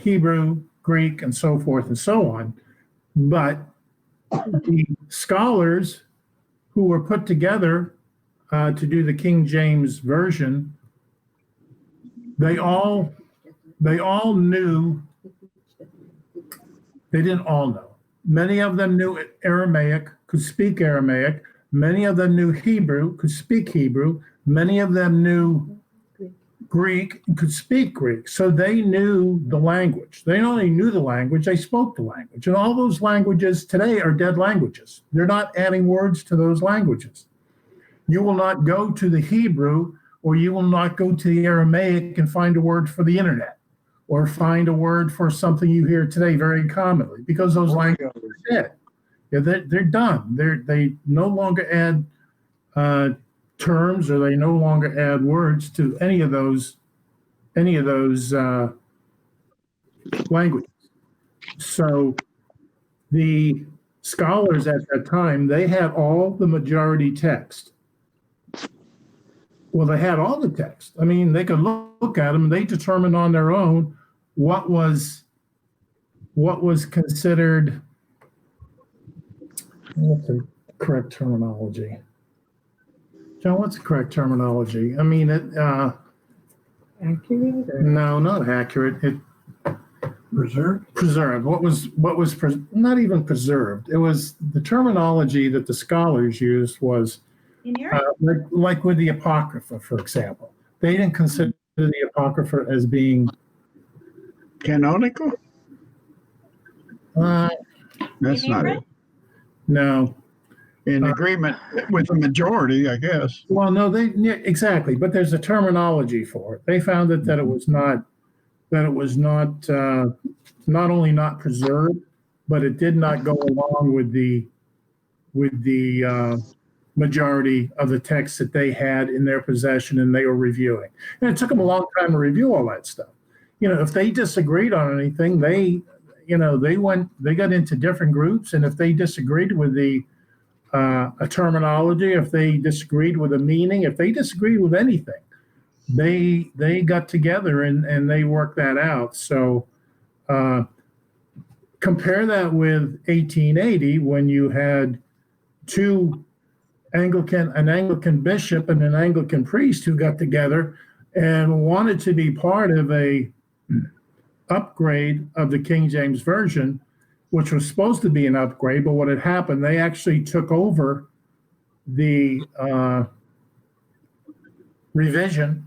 Hebrew, Greek, and so forth and so on. But the scholars who were put together to do the King James Version, they all knew. They didn't all know. Many of them knew Aramaic, could speak Aramaic. Many of them knew Hebrew, could speak Hebrew. Many of them knew Greek and could speak Greek. So they knew the language. They not only knew the language, they spoke the language. And all those languages today are dead languages. They're not adding words to those languages. You will not go to the Hebrew, or you will not go to the Aramaic and find a word for the internet, or find a word for something you hear today very commonly, because those languages are dead. Yeah, they're done. They no longer add terms, or they no longer add words to any of those languages. So the scholars at that time, they had all the majority text. Well, they had all the text. I mean, they could look at them and they determined on their own what was considered, what's the correct terminology? John, what's the correct terminology? I mean, Accurate? Or? no, not accurate. It preserved. What was not even preserved? It was the terminology that the scholars used was like with the Apocrypha, for example. They didn't consider the Apocrypha as being Canonical? That's not it. No. In agreement with the majority, I guess. Well, no, exactly, but there's a terminology for it. They found that it was not not only not preserved, but it did not go along with the majority of the texts that they had in their possession and they were reviewing. And it took them a long time to review all that stuff. If they disagreed on anything, they got into different groups, and if they disagreed with a terminology, if they disagreed with a meaning, if they disagreed with anything, they got together and they worked that out. So compare that with 1880, when you had an Anglican bishop and an Anglican priest who got together and wanted to be part of a upgrade of the King James Version, which was supposed to be an upgrade, but what had happened, they actually took over the revision,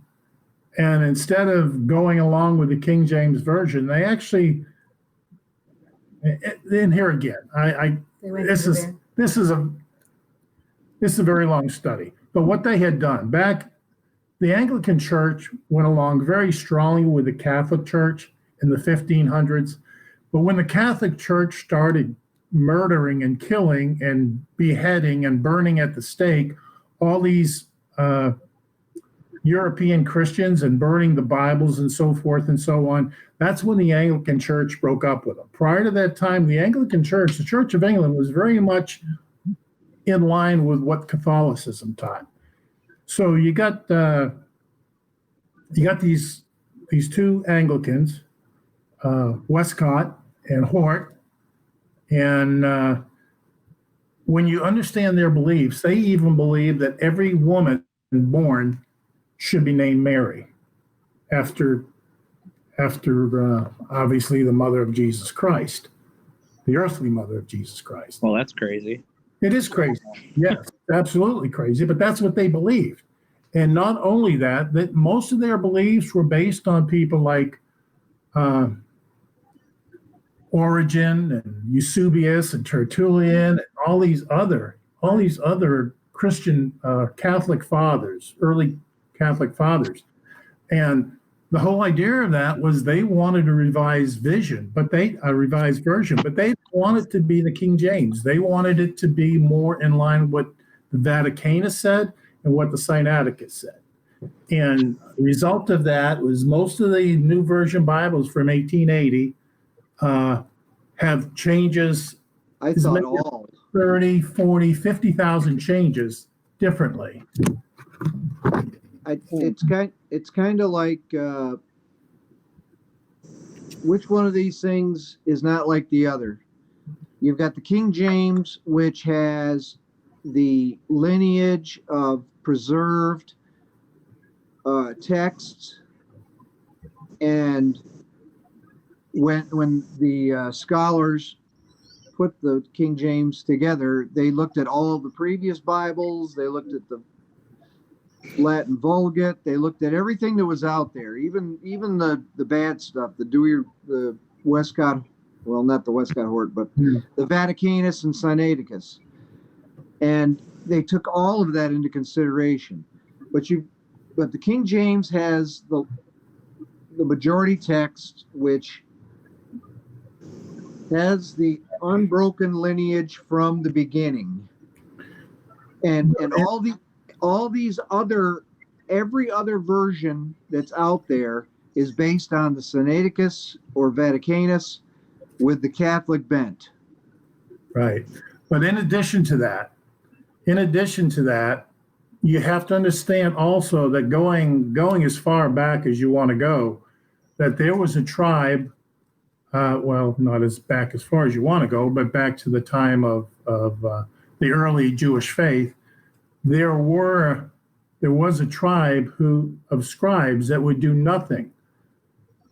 and instead of going along with the King James Version, they actually, and here again, this is a very long study, but what they had done the Anglican Church went along very strongly with the Catholic Church in the 1500s. But when the Catholic Church started murdering and killing and beheading and burning at the stake all these European Christians and burning the Bibles and so forth and so on, that's when the Anglican Church broke up with them. Prior to that time, the Anglican Church, the Church of England, was very much in line with what Catholicism taught. So you got these two Anglicans, Westcott and Hort, and when you understand their beliefs, they even believe that every woman born should be named Mary, after obviously the mother of Jesus Christ, the earthly mother of Jesus Christ. Well, that's crazy. It is crazy. Yes, absolutely crazy, but that's what they believed. And not only that most of their beliefs were based on people like Origen and Eusebius and Tertullian and all these other Christian Catholic fathers, early Catholic fathers. And the whole idea of that was they wanted a revised version, but they didn't want it to be the King James. They wanted it to be more in line with what the Vaticanus said and what the Sinaiticus said. And the result of that was most of the New Version Bibles from 1880 have changes. I thought all 30, 40, 50,000 changes differently. It's kind of like which one of these things is not like the other? You've got the King James, which has the lineage of preserved texts, and when the scholars put the King James together, they looked at all of the previous Bibles, they looked at the Latin Vulgate, they looked at everything that was out there, even the bad stuff, the Westcott, well, not the Westcott Hort, but the Vaticanus and Sinaiticus, and they took all of that into consideration. But the King James has the majority text, which has the unbroken lineage from the beginning, and every other version that's out there is based on the Sinaiticus or Vaticanus with the Catholic bent. Right. But in addition to that, you have to understand also that going as far back as you want to go, that there was a tribe, well, not as back as far as you want to go, but back to the time of the early Jewish faith, there were there was a tribe of scribes that would do nothing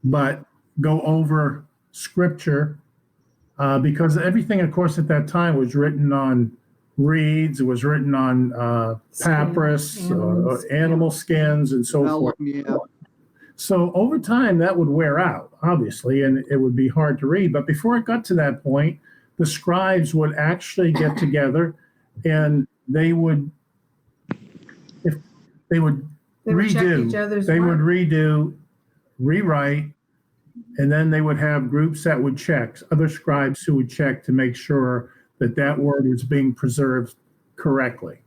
but go over scripture, because everything, of course, at that time was written on reeds. It was written on papyrus, animal skins, and so forth. Yeah. So over time, that would wear out, obviously, and it would be hard to read. But before it got to that point, the scribes would actually get together, and they would check each other's work. rewrite, and then they would have groups that would check, other scribes who would check to make sure that that word was being preserved correctly.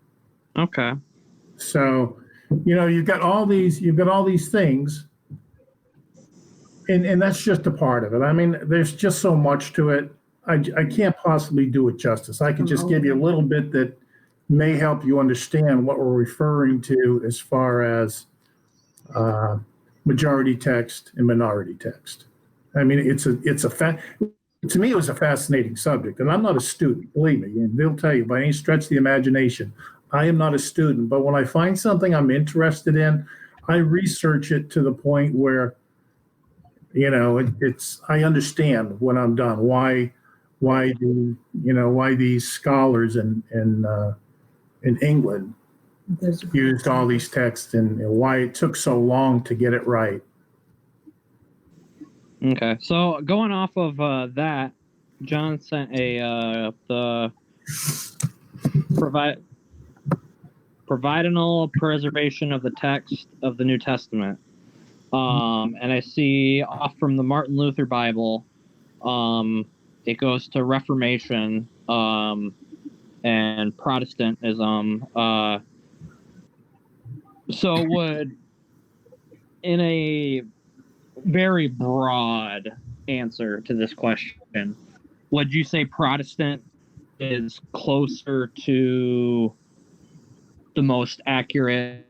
Okay. So, you've got all these things, and that's just a part of it. I mean, there's just so much to it. I can't possibly do it justice. I can just give you a little bit that may help you understand what we're referring to as far as majority text and minority text. I mean, to me, it was a fascinating subject, and I'm not a student, believe me, and they'll tell you by any stretch of the imagination, I am not a student, but when I find something I'm interested in, I research it to the point where, I understand when I'm done why these scholars in England used all these texts and why it took so long to get it right. Okay, so going off of that, John sent the providential preservation of the text of the New Testament, and I see off from the Martin Luther Bible, it goes to Reformation and Protestantism. So would, in a very broad answer to this question, would you say Protestant is closer to the most accurate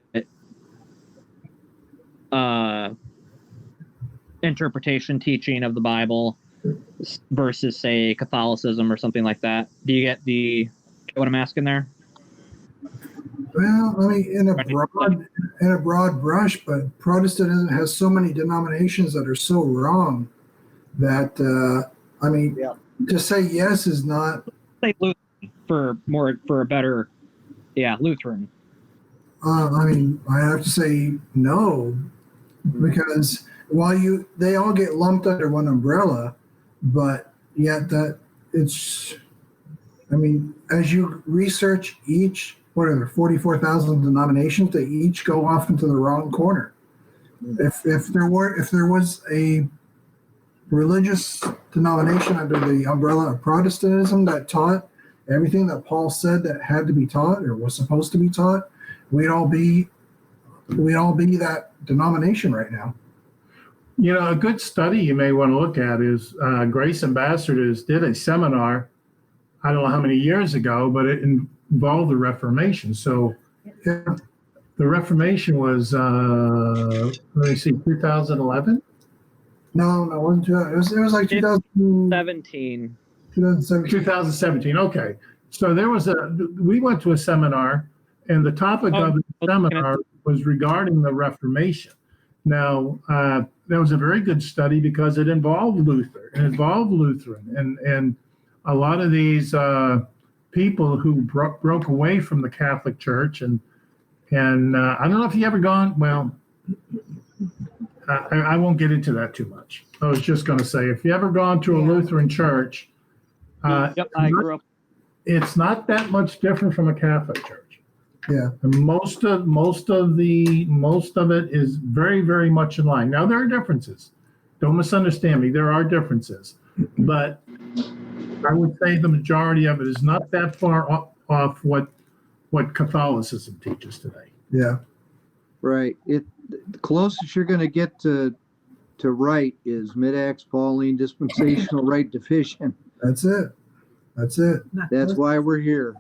interpretation teaching of the Bible versus, say, Catholicism or something like that? Do you get what I'm asking there? Well, I mean, in a broad brush, but Protestantism has so many denominations that are so wrong that to say yes is not. Say Lutheran for a better, Lutheran. I mean, I have to say no, because they all get lumped under one umbrella, but yet as you research each, what are there, 44,000 denominations, they each go off into the wrong corner. If there was a religious denomination under the umbrella of Protestantism that taught everything that Paul said that had to be taught or was supposed to be taught, we'd all be that denomination right now. A good study you may want to look at is Grace Ambassadors did a seminar, I don't know how many years ago, but it involved the Reformation. So the Reformation was, 2011? No, it wasn't. It was like 2017. 2017. Okay. So we went to a seminar, and the topic of the seminar was regarding the Reformation. Now, that was a very good study because it involved Luther, it involved Lutheran, and a lot of these people who broke away from the Catholic Church, and I don't know if you ever gone. Well, I won't get into that too much. I was just going to say, if you ever gone to a Lutheran church, I grew up. It's not that much different from a Catholic church. Yeah, and most of it is very, very much in line. Now there are differences. Don't misunderstand me. There are differences, but I would say the majority of it is not that far off what Catholicism teaches today. Yeah, right. The closest you're going to get to right is Mid-Acts Pauline dispensational right division. That's it. That's why we're here.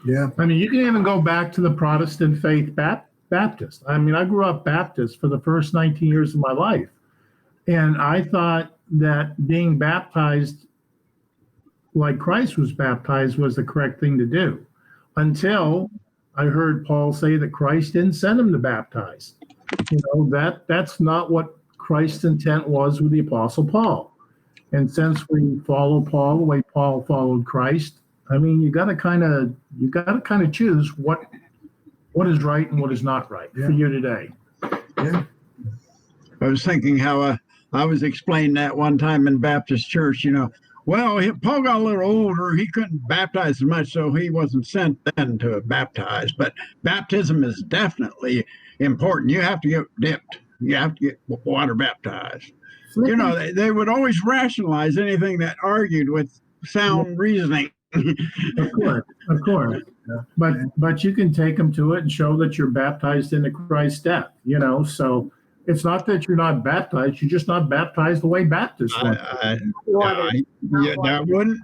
Yeah. I mean, you can even go back to the Protestant faith Baptist. I mean, I grew up Baptist for the first 19 years of my life. And I thought that being baptized like Christ was baptized was the correct thing to do until I heard Paul say that Christ didn't send him to baptize. That's not what Christ's intent was with the Apostle Paul. And since we follow Paul the way Paul followed Christ, I mean, you got to kind of choose what is right and what is not right for you today. Yeah. I was thinking how I was explaining that one time in Baptist church, well, Paul got a little older. He couldn't baptize as much, so he wasn't sent then to baptize. But baptism is definitely important. You have to get dipped. You have to get water baptized. They would always rationalize anything that argued with sound reasoning. Of course. Yeah. But you can take them to it and show that you're baptized into Christ's death, so it's not that you're not baptized, you're just not baptized the way Baptists want.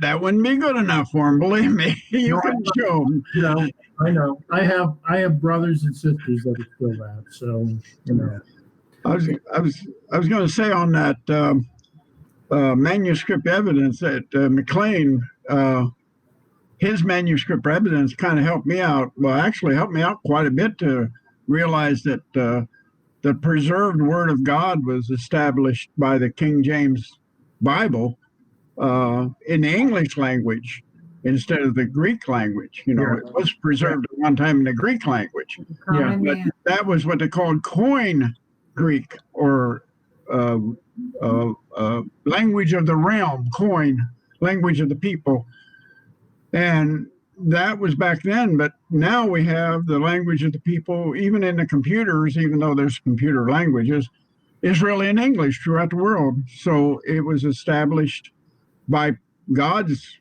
That wouldn't be good enough for them, believe me. You can show them. I know. I have brothers and sisters that are still that, so I was going to say on that manuscript evidence that McLean, his manuscript evidence kind of helped me out. Well, actually helped me out quite a bit to realize that the preserved Word of God was established by the King James Bible in the English language instead of the Greek language. It was preserved at one time in the Greek language. Yeah. But that was what they called Koine Greek, or language of the realm, Koine, language of the people. And that was back then, but now we have the language of the people, even in the computers, even though there's computer languages, is really in English throughout the world. So it was established by God's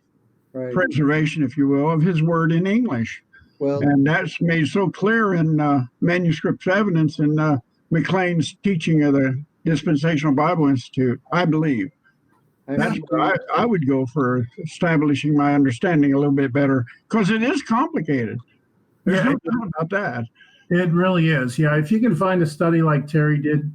preservation, if you will, of his word in English. Well, and that's made so clear in manuscript evidence in McLean's teaching of the Dispensational Bible Institute, I believe. That's where I would go for establishing my understanding a little bit better, because it is complicated. There's no doubt about that. It really is. Yeah, if you can find a study like Terry did,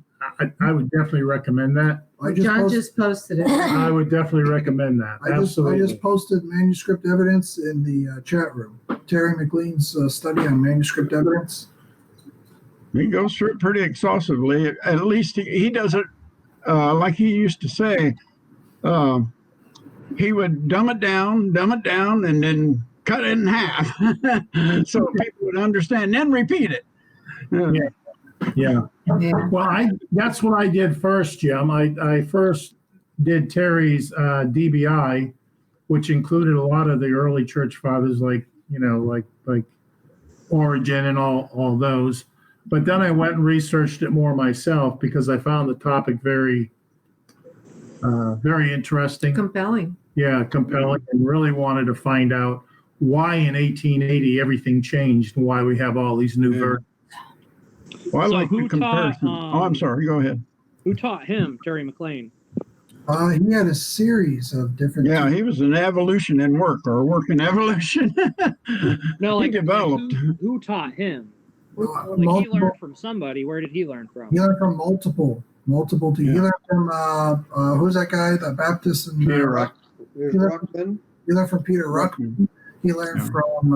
I would definitely recommend that. John just posted it. I would definitely recommend that. I just posted manuscript evidence in the chat room. Terry McLean's study on manuscript evidence. He goes through it pretty exhaustively. At least he does it like he used to say. He would dumb it down, and then cut it in half so people would understand, and then repeat it. Yeah. Well, that's what I did first, Jim. I first did Terry's DBI, which included a lot of the early church fathers, like Origen and all those. But then I went and researched it more myself because I found the topic very interesting. Compelling. Yeah, compelling, and really wanted to find out why in 1880 everything changed and why we have all these new versions. Well, I So like who the comparison. taught, I'm sorry. Go ahead. Who taught him, Terry McLean? He had a series of different. Yeah, he was an evolution in work, or work in evolution. No, he developed. Who taught him? Like multiple, he learned from somebody. Where did he learn from? He learned from multiple. He learned from who's that guy? The Baptist and Peter Ruckman. He learned from Peter Ruckman. He learned from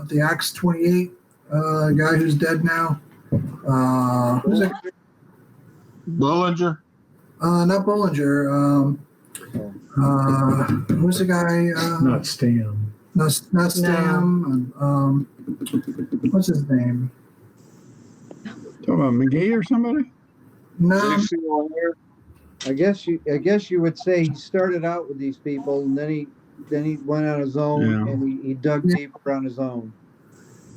the Acts 28 guy who's dead now. Who's that? Bollinger? Not Bollinger. Who's the guy? Not Stam. Not Stam. What's his name? Talking about McGee or somebody? No. I guess you would say he started out with these people, and then he went on his own, and he dug deeper on his own.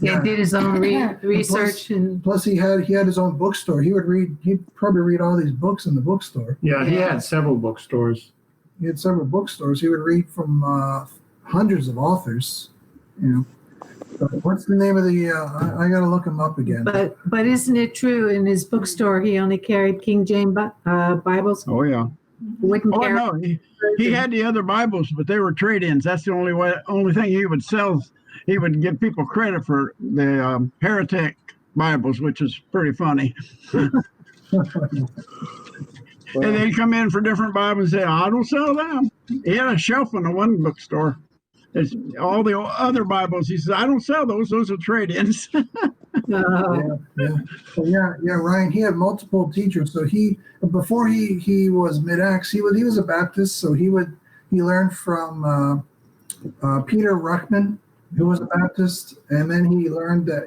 Yeah, did his own research Plus, he had his own bookstore. He'd probably read all these books in the bookstore. Yeah, he had several bookstores. He had several bookstores. He would read from hundreds of authors. What's the name of the? I got to look him up again. But isn't it true in his bookstore he only carried King James Bibles? Oh yeah. Wouldn't carry. No, he had the other Bibles, but they were trade-ins. That's the only thing he would sell. He would give people credit for the heretic Bibles, which is pretty funny. And they'd come in for different Bibles and say, I don't sell them. He had a shelf in the one bookstore. It's all the other Bibles. He says, I don't sell those. Those are trade-ins. No. Yeah, Ryan. He had multiple teachers. So before he was mid-Acts, he was a Baptist. So he learned from Peter Ruckman, who was a Baptist, and then he learned that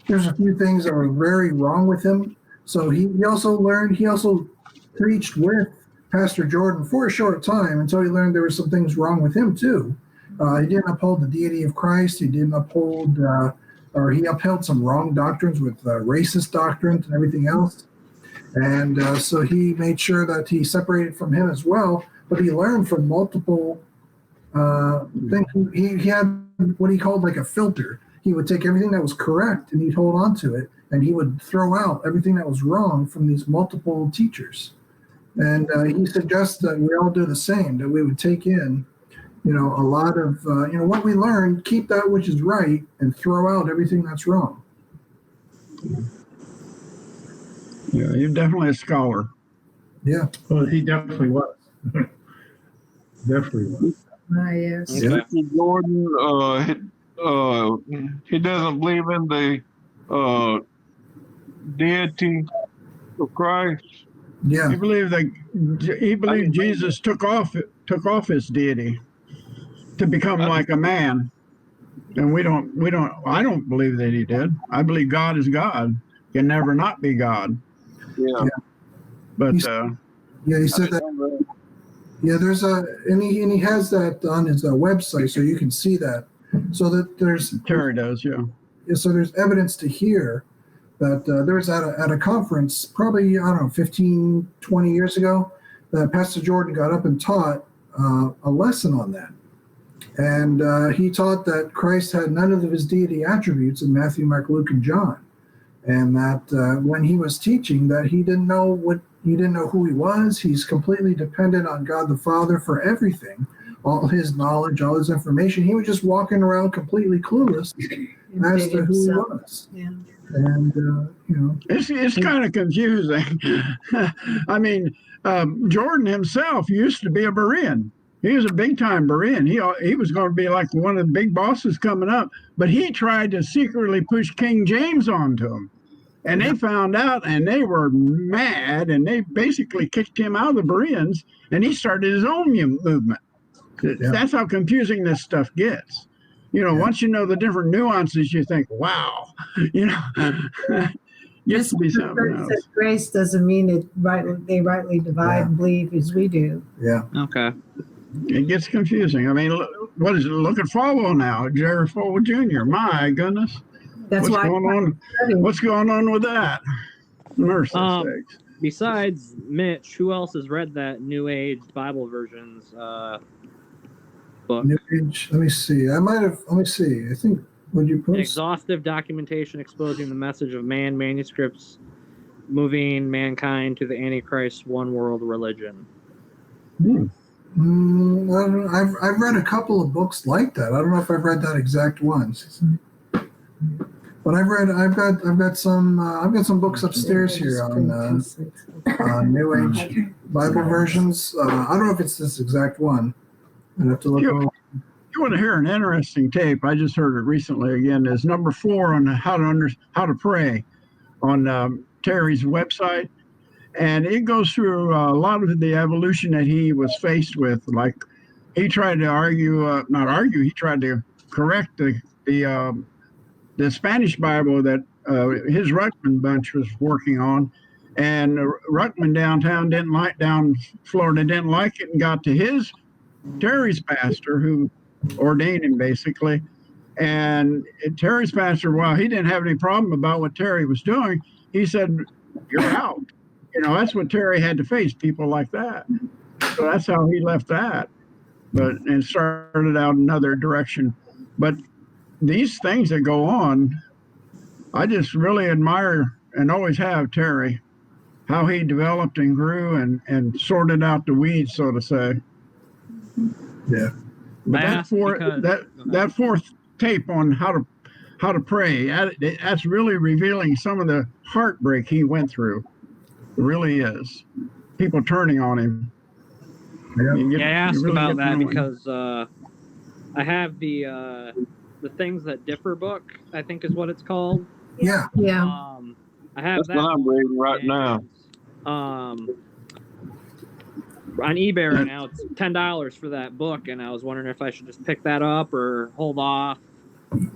there's a few things that were very wrong with him. So he also preached with Pastor Jordan for a short time until he learned there were some things wrong with him too. He didn't uphold the deity of Christ. He didn't uphold, or he upheld some wrong doctrines with racist doctrines and everything else. And so he made sure that he separated from him as well. But he learned from multiple things. He had what he called like a filter. He would take everything that was correct and he'd hold on to it, and he would throw out everything that was wrong from these multiple teachers. And he suggests that we all do the same, that we would take in, a lot of, what we learned, keep that which is right, and throw out everything that's wrong. Yeah, you're definitely a scholar. Yeah. Well, he definitely was. Definitely was. Yes. Okay. Mr. Jordan, he doesn't believe in the deity of Christ. Yeah. He believed Jesus took off his deity to become like a man. And I don't believe that he did. I believe God is God. Can never not be God. Yeah. But he said that. Yeah, there's and he has that on his website, so you can see that. So that Terry does, yeah. So there's evidence to hear that there's at a conference, probably, 15, 20 years ago, that Pastor Jordan got up and taught a lesson on that. And he taught that Christ had none of his deity attributes in Matthew, Mark, Luke, and John. And that when he was teaching, that he didn't know who he was. He's completely dependent on God the Father for everything, all his knowledge, all his information. He was just walking around completely clueless as to who he was. Yeah. And It's kind of confusing. I mean, Jordan himself used to be a Berean. He was a big-time Berean. He was going to be like one of the big bosses coming up, but he tried to secretly push King James onto him. And they found out, and they were mad, and they basically kicked him out of the Bereans, and he started his own movement. Yeah. That's how confusing this stuff gets. Once you know the different nuances, you think, wow, gets to be something else. Grace doesn't mean they rightly divide and believe as we do. Yeah. Okay. It gets confusing. I mean, what is it? Look at Falwell now, Jerry Falwell Jr. My goodness. That's What's why going on? What's going on with that? Mercy sakes. Besides Mitch, who else has read that New Age Bible versions book? New Age. Let me see. Let me see. I think, would you post? Exhaustive documentation exposing the message of man manuscripts moving mankind to the Antichrist one world religion. I've read a couple of books like that. I don't know if I've read that exact one. But I've got some books upstairs here on New Age Bible versions. I don't know if it's this exact one. I'd have to look over. You want to hear an interesting tape? I just heard it recently again. Is number 4 on how to pray on Terry's website, and it goes through a lot of the evolution that he was faced with. Like he tried to he tried to correct the Spanish Bible that his Ruckman bunch was working on, and Ruckman down Florida didn't like it and got to Terry's pastor, who ordained him basically. And Terry's pastor, while he didn't have any problem about what Terry was doing, he said, "You're out." That's what Terry had to face, people like that. So that's how he left that, and started out another direction. But these things that go on, I just really admire and always have Terry, how he developed and grew and sorted out the weeds, so to say. Yeah. But that fourth tape on how to pray, that's really revealing some of the heartbreak he went through. It really is. People turning on him. Yeah. I asked about that because I have the Things That Differ book, I think is what it's called. Yeah. Yeah. I have That's that. what I'm reading right now. On eBay right now, it's $10 for that book, and I was wondering if I should just pick that up or hold off.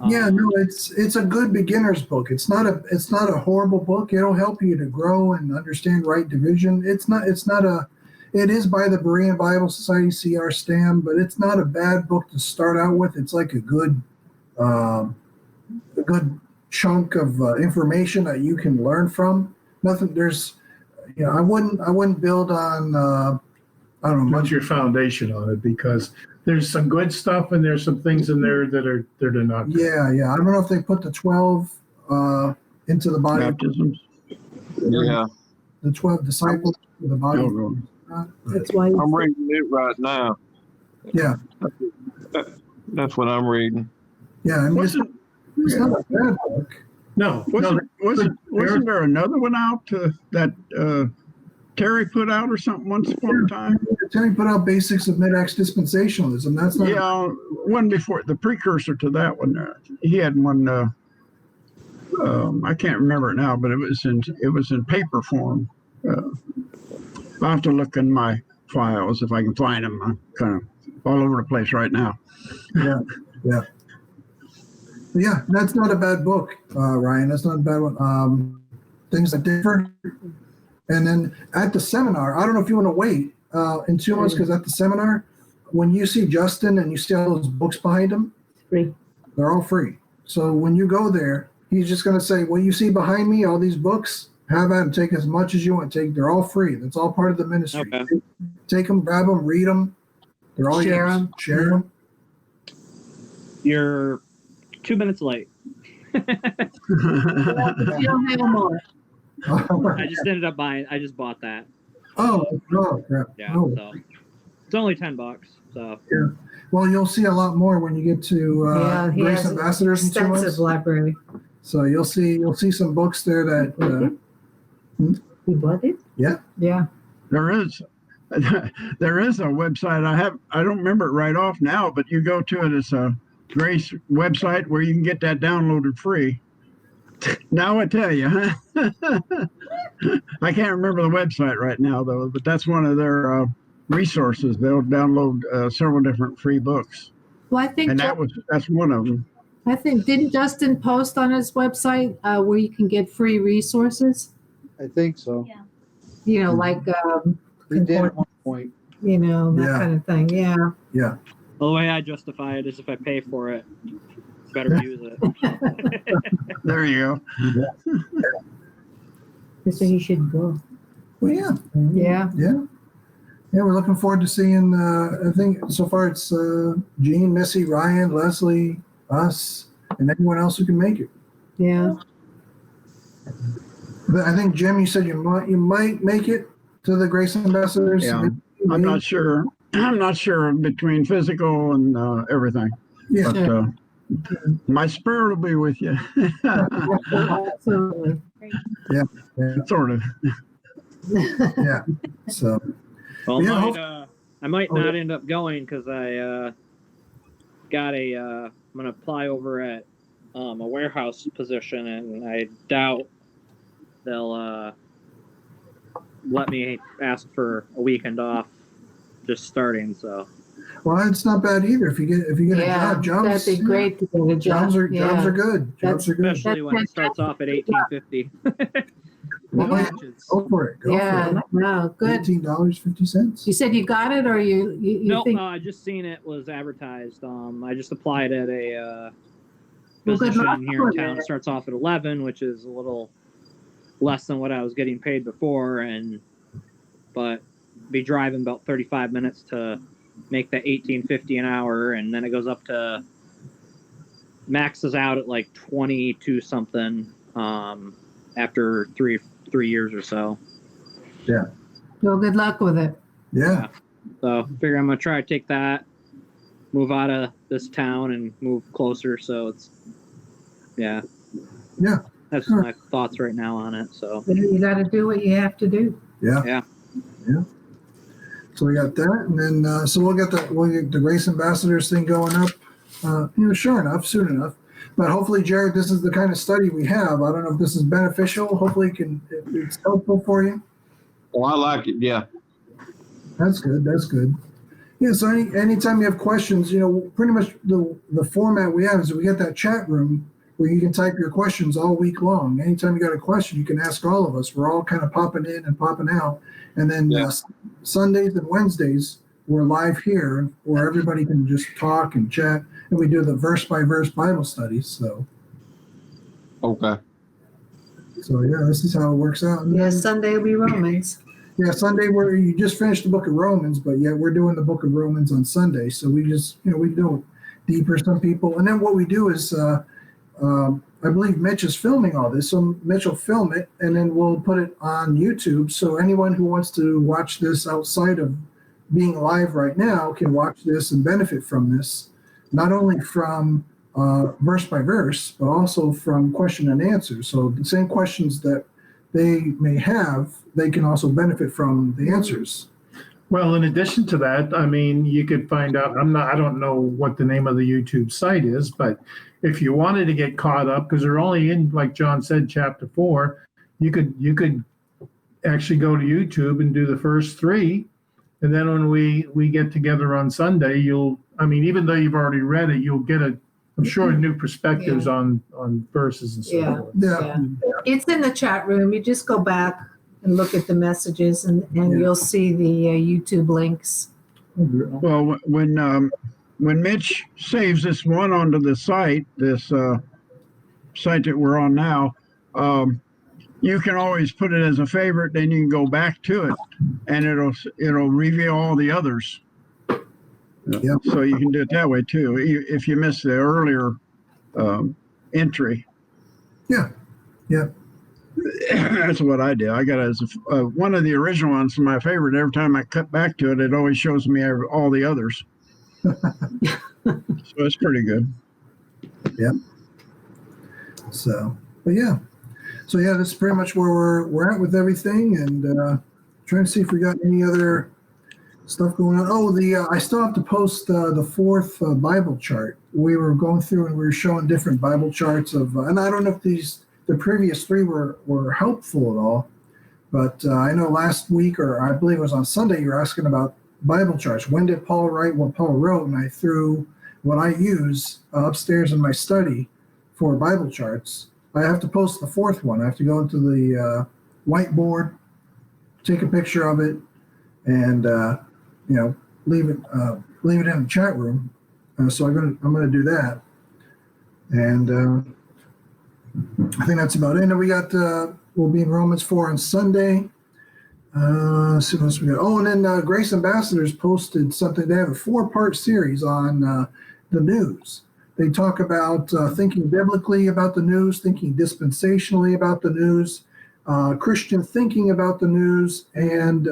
Yeah, no, it's a good beginner's book. It's not a horrible book. It'll help you to grow and understand right division. It is by the Berean Bible Society, C.R. Stam, but it's not a bad book to start out with. It's like a good chunk of information that you can learn from. I wouldn't build on I don't know Put much. your foundation on it, because there's some good stuff and there's some things in there that are not good. Yeah. I don't know if they put the 12 into the body. Baptisms. Yeah, The 12 disciples of the body. That's why I'm reading it right now. Yeah. That's what I'm reading. Yeah. I mean, it's not a bad book. No, Wasn't there another one out that Terry put out or something once upon a time? Terry put out Basics of Mid-Acts Dispensationalism. That's not. Yeah, one before, the precursor to that one. He had one. I can't remember it now, but it was in paper form. I'll have to look in my files if I can find them. I'm kind of all over the place right now. Yeah, that's not a bad book, Ryan. That's not a bad one. Things That Differ. And then at the seminar, I don't know if you want to wait in 2 months, because at the seminar, when you see Justin and you see all those books behind him, Free. they're all free. So when you go there, he's just going to say, "What you see behind me, all these books, have at them. Take as much as you want. They're all free. That's all part of the ministry. Okay. Take them, grab them, read them. They're all Share yours. 'em. Share them. You're 2 minutes late. you don't have more. I just bought that. Oh, crap. Yeah, Oh. so it's only $10. So Well, you'll see a lot more when you get to He Grace has an Ambassadors in 2 months. extensive library. So you'll see some books there that You bought it? Yeah. There is a website I don't remember it right off now, but you go to it. It's a Grace website where you can get that downloaded free. Now I tell you, I can't remember the website right now though, but that's one of their resources. They'll download several different free books, Well, I think and that's one of them. didn't Justin post on his website where you can get free resources? I think so. You know, like He did at one point. that Yeah. kind of thing. Yeah. yeah. the way I justify it is if I pay for it, better use it. There you go. So you should go. Well, yeah. Yeah. We're looking forward to seeing. I think so far it's Gene, Missy, Ryan, Leslie, us, and anyone else who can make it. Yeah. But I think Jim, you said you might make it to the Grace Ambassadors. Yeah. I'm not sure. I'm not sure between physical and everything. Yeah. But my spirit will be with you. Absolutely. Yeah. Sort of. Yeah. So. Well, Yeah, I might not end up going because I got I'm gonna apply over at a warehouse position, and I doubt they'll let me ask for a weekend off just starting. So Well, it's not bad either. If you get a job, jobs. That'd be great to get a job. Jobs are good. Jobs are good. especially when it starts off at $18.50. Well, Yeah. go for it. Go Yeah. for it. No, good. $18.50. You said you got it, or you No, think? I just seen it was advertised. I just applied at a Well, good luck position here in with town. it. It starts off at 11, which is a little less than what I was getting paid before, but be driving about 35 minutes to make that $18.50 an hour, and then it goes up to maxes out at like 22 something after three years or so. Well, good luck with it. Yeah. So I figure I'm gonna try to take that, move out of this town and move closer. So it's that's Sure. my thoughts right now on it. So You got to do what you have to do. yeah. So we got that, and then so we'll get the Grace Ambassadors thing going up sure enough, soon enough. But hopefully, Jared, this is the kind of study we have. I don't know if this is beneficial. Hopefully, it's helpful for you. Oh, I like it. Yeah. That's good. That's good. Yeah. So anytime you have questions, pretty much the format we have is we get that chat room where you can type your questions all week long. Anytime you got a question, you can ask all of us. We're all kind of popping in and popping out. And then Sundays and Wednesdays, we're live here where everybody can just talk and chat. And we do the verse by verse Bible studies. So. Okay. So yeah, this is how it works out. And Yeah, then, Sunday will be Romans. yeah, Sunday where you just finished the book of Romans, but yet we're doing the book of Romans on Sunday. So we just, we do it deeper, some people. And then what we do is, I believe Mitch is filming all this. So Mitch will film it and then we'll put it on YouTube. So anyone who wants to watch this outside of being live right now can watch this and benefit from this, not only from verse by verse, but also from question and answer. So the same questions that they may have, they can also benefit from the answers. Well, in addition to that, I mean, you could find out, I don't know what the name of the YouTube site is, but if you wanted to get caught up, because they're only in, like John said, chapter 4, you could actually go to YouTube and do the first 3. And then when we get together on Sunday, even though you've already read it, you'll get I'm sure new perspectives on verses and so forth. Yeah. It's in the chat room. You just go back and look at the messages and you'll see the YouTube links. Well, when Mitch saves this one onto the site, this site that we're on now, you can always put it as a favorite. Then you can go back to it, and it'll reveal all the others. Yeah. So you can do it that way too. If you miss the earlier entry. Yeah. Yeah. That's what I did. I got it as one of the original ones, my favorite. Every time I cut back to it, it always shows me all the others. So it's pretty good. Yeah. So, but yeah. So yeah, that's pretty much where we're at with everything, and trying to see if we got any other stuff going on. Oh, I still have to post the 4th Bible chart. We were going through and we were showing different Bible charts of, and I don't know if the previous 3 were helpful at all, but I know last week, or I believe it was on Sunday, you were asking about Bible charts. When did Paul write what Paul wrote? And I threw what I use upstairs in my study for Bible charts. I have to post the 4th one. I have to go into the whiteboard, take a picture of it, and leave it in the chat room. So I'm gonna do that, and I think that's about it. And we got we'll be in Romans 4 on Sunday. See what else we got. Oh, and then Grace Ambassadors posted something. They have a 4-part series on the news. They talk about thinking biblically about the news, thinking dispensationally about the news, Christian thinking about the news, and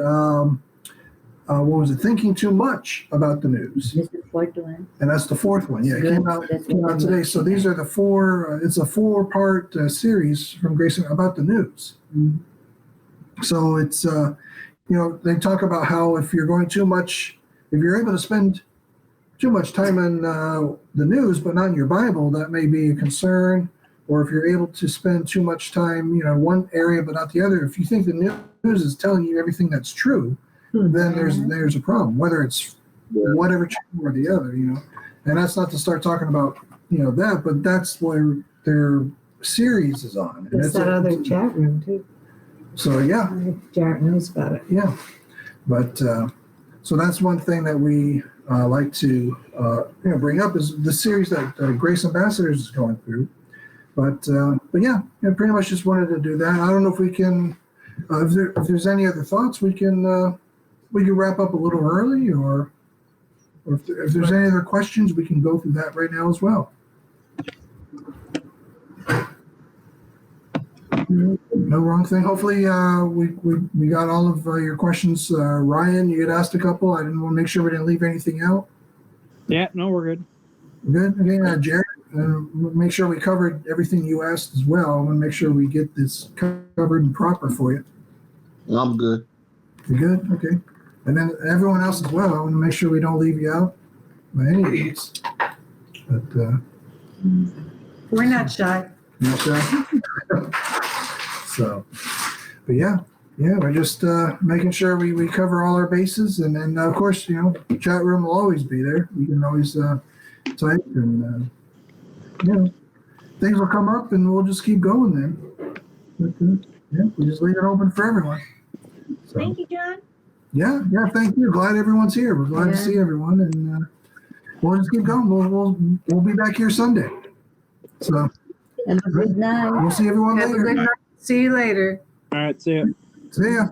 thinking too much about the news. This is the 4th one. And that's the 4th one. Yeah, it came out today. So these are the 4. It's a 4-part series from Grace about the news. Mm-hmm. So it's they talk about how if you're able to spend too much time in the news but not in your Bible, that may be a concern. Or if you're able to spend too much time, one area but not the other. If you think the news is telling you everything that's true, then there's a problem. Whether it's whatever channel or the other, and that's not to start talking about that, but that's where their series is on. And There's that other chat room too. So yeah, Jared knows about it. yeah, but so that's one thing that we like to bring up is the series that Grace Ambassadors is going through. But yeah, pretty much just wanted to do that. I don't know if we can, if there's any other thoughts, we can wrap up a little early, or if there's any other questions, we can go through that right now as well. No wrong thing. Hopefully, we got all of your questions. Ryan, you had asked a couple. I didn't want to make sure we didn't leave anything out. Yeah, no, we're good. Good. Okay, Jared, make sure we covered everything you asked as well. I want to make sure we get this covered and proper for you. I'm good. You good? Okay. And then everyone else as well. I want to make sure we don't leave you out by any means. But We're not shy. not sure. So, but yeah, we're just making sure we cover all our bases, and then of course, chat room will always be there. You can always type, and things will come up, and we'll just keep going then. But, we just leave it open for everyone. So, Thank you, John. yeah, thank you. Glad everyone's here. We're glad to see everyone, and we'll just keep going. We'll be back here Sunday. So Have a good night. we'll see everyone Have a later. good night. See you later. All right, see ya. See ya.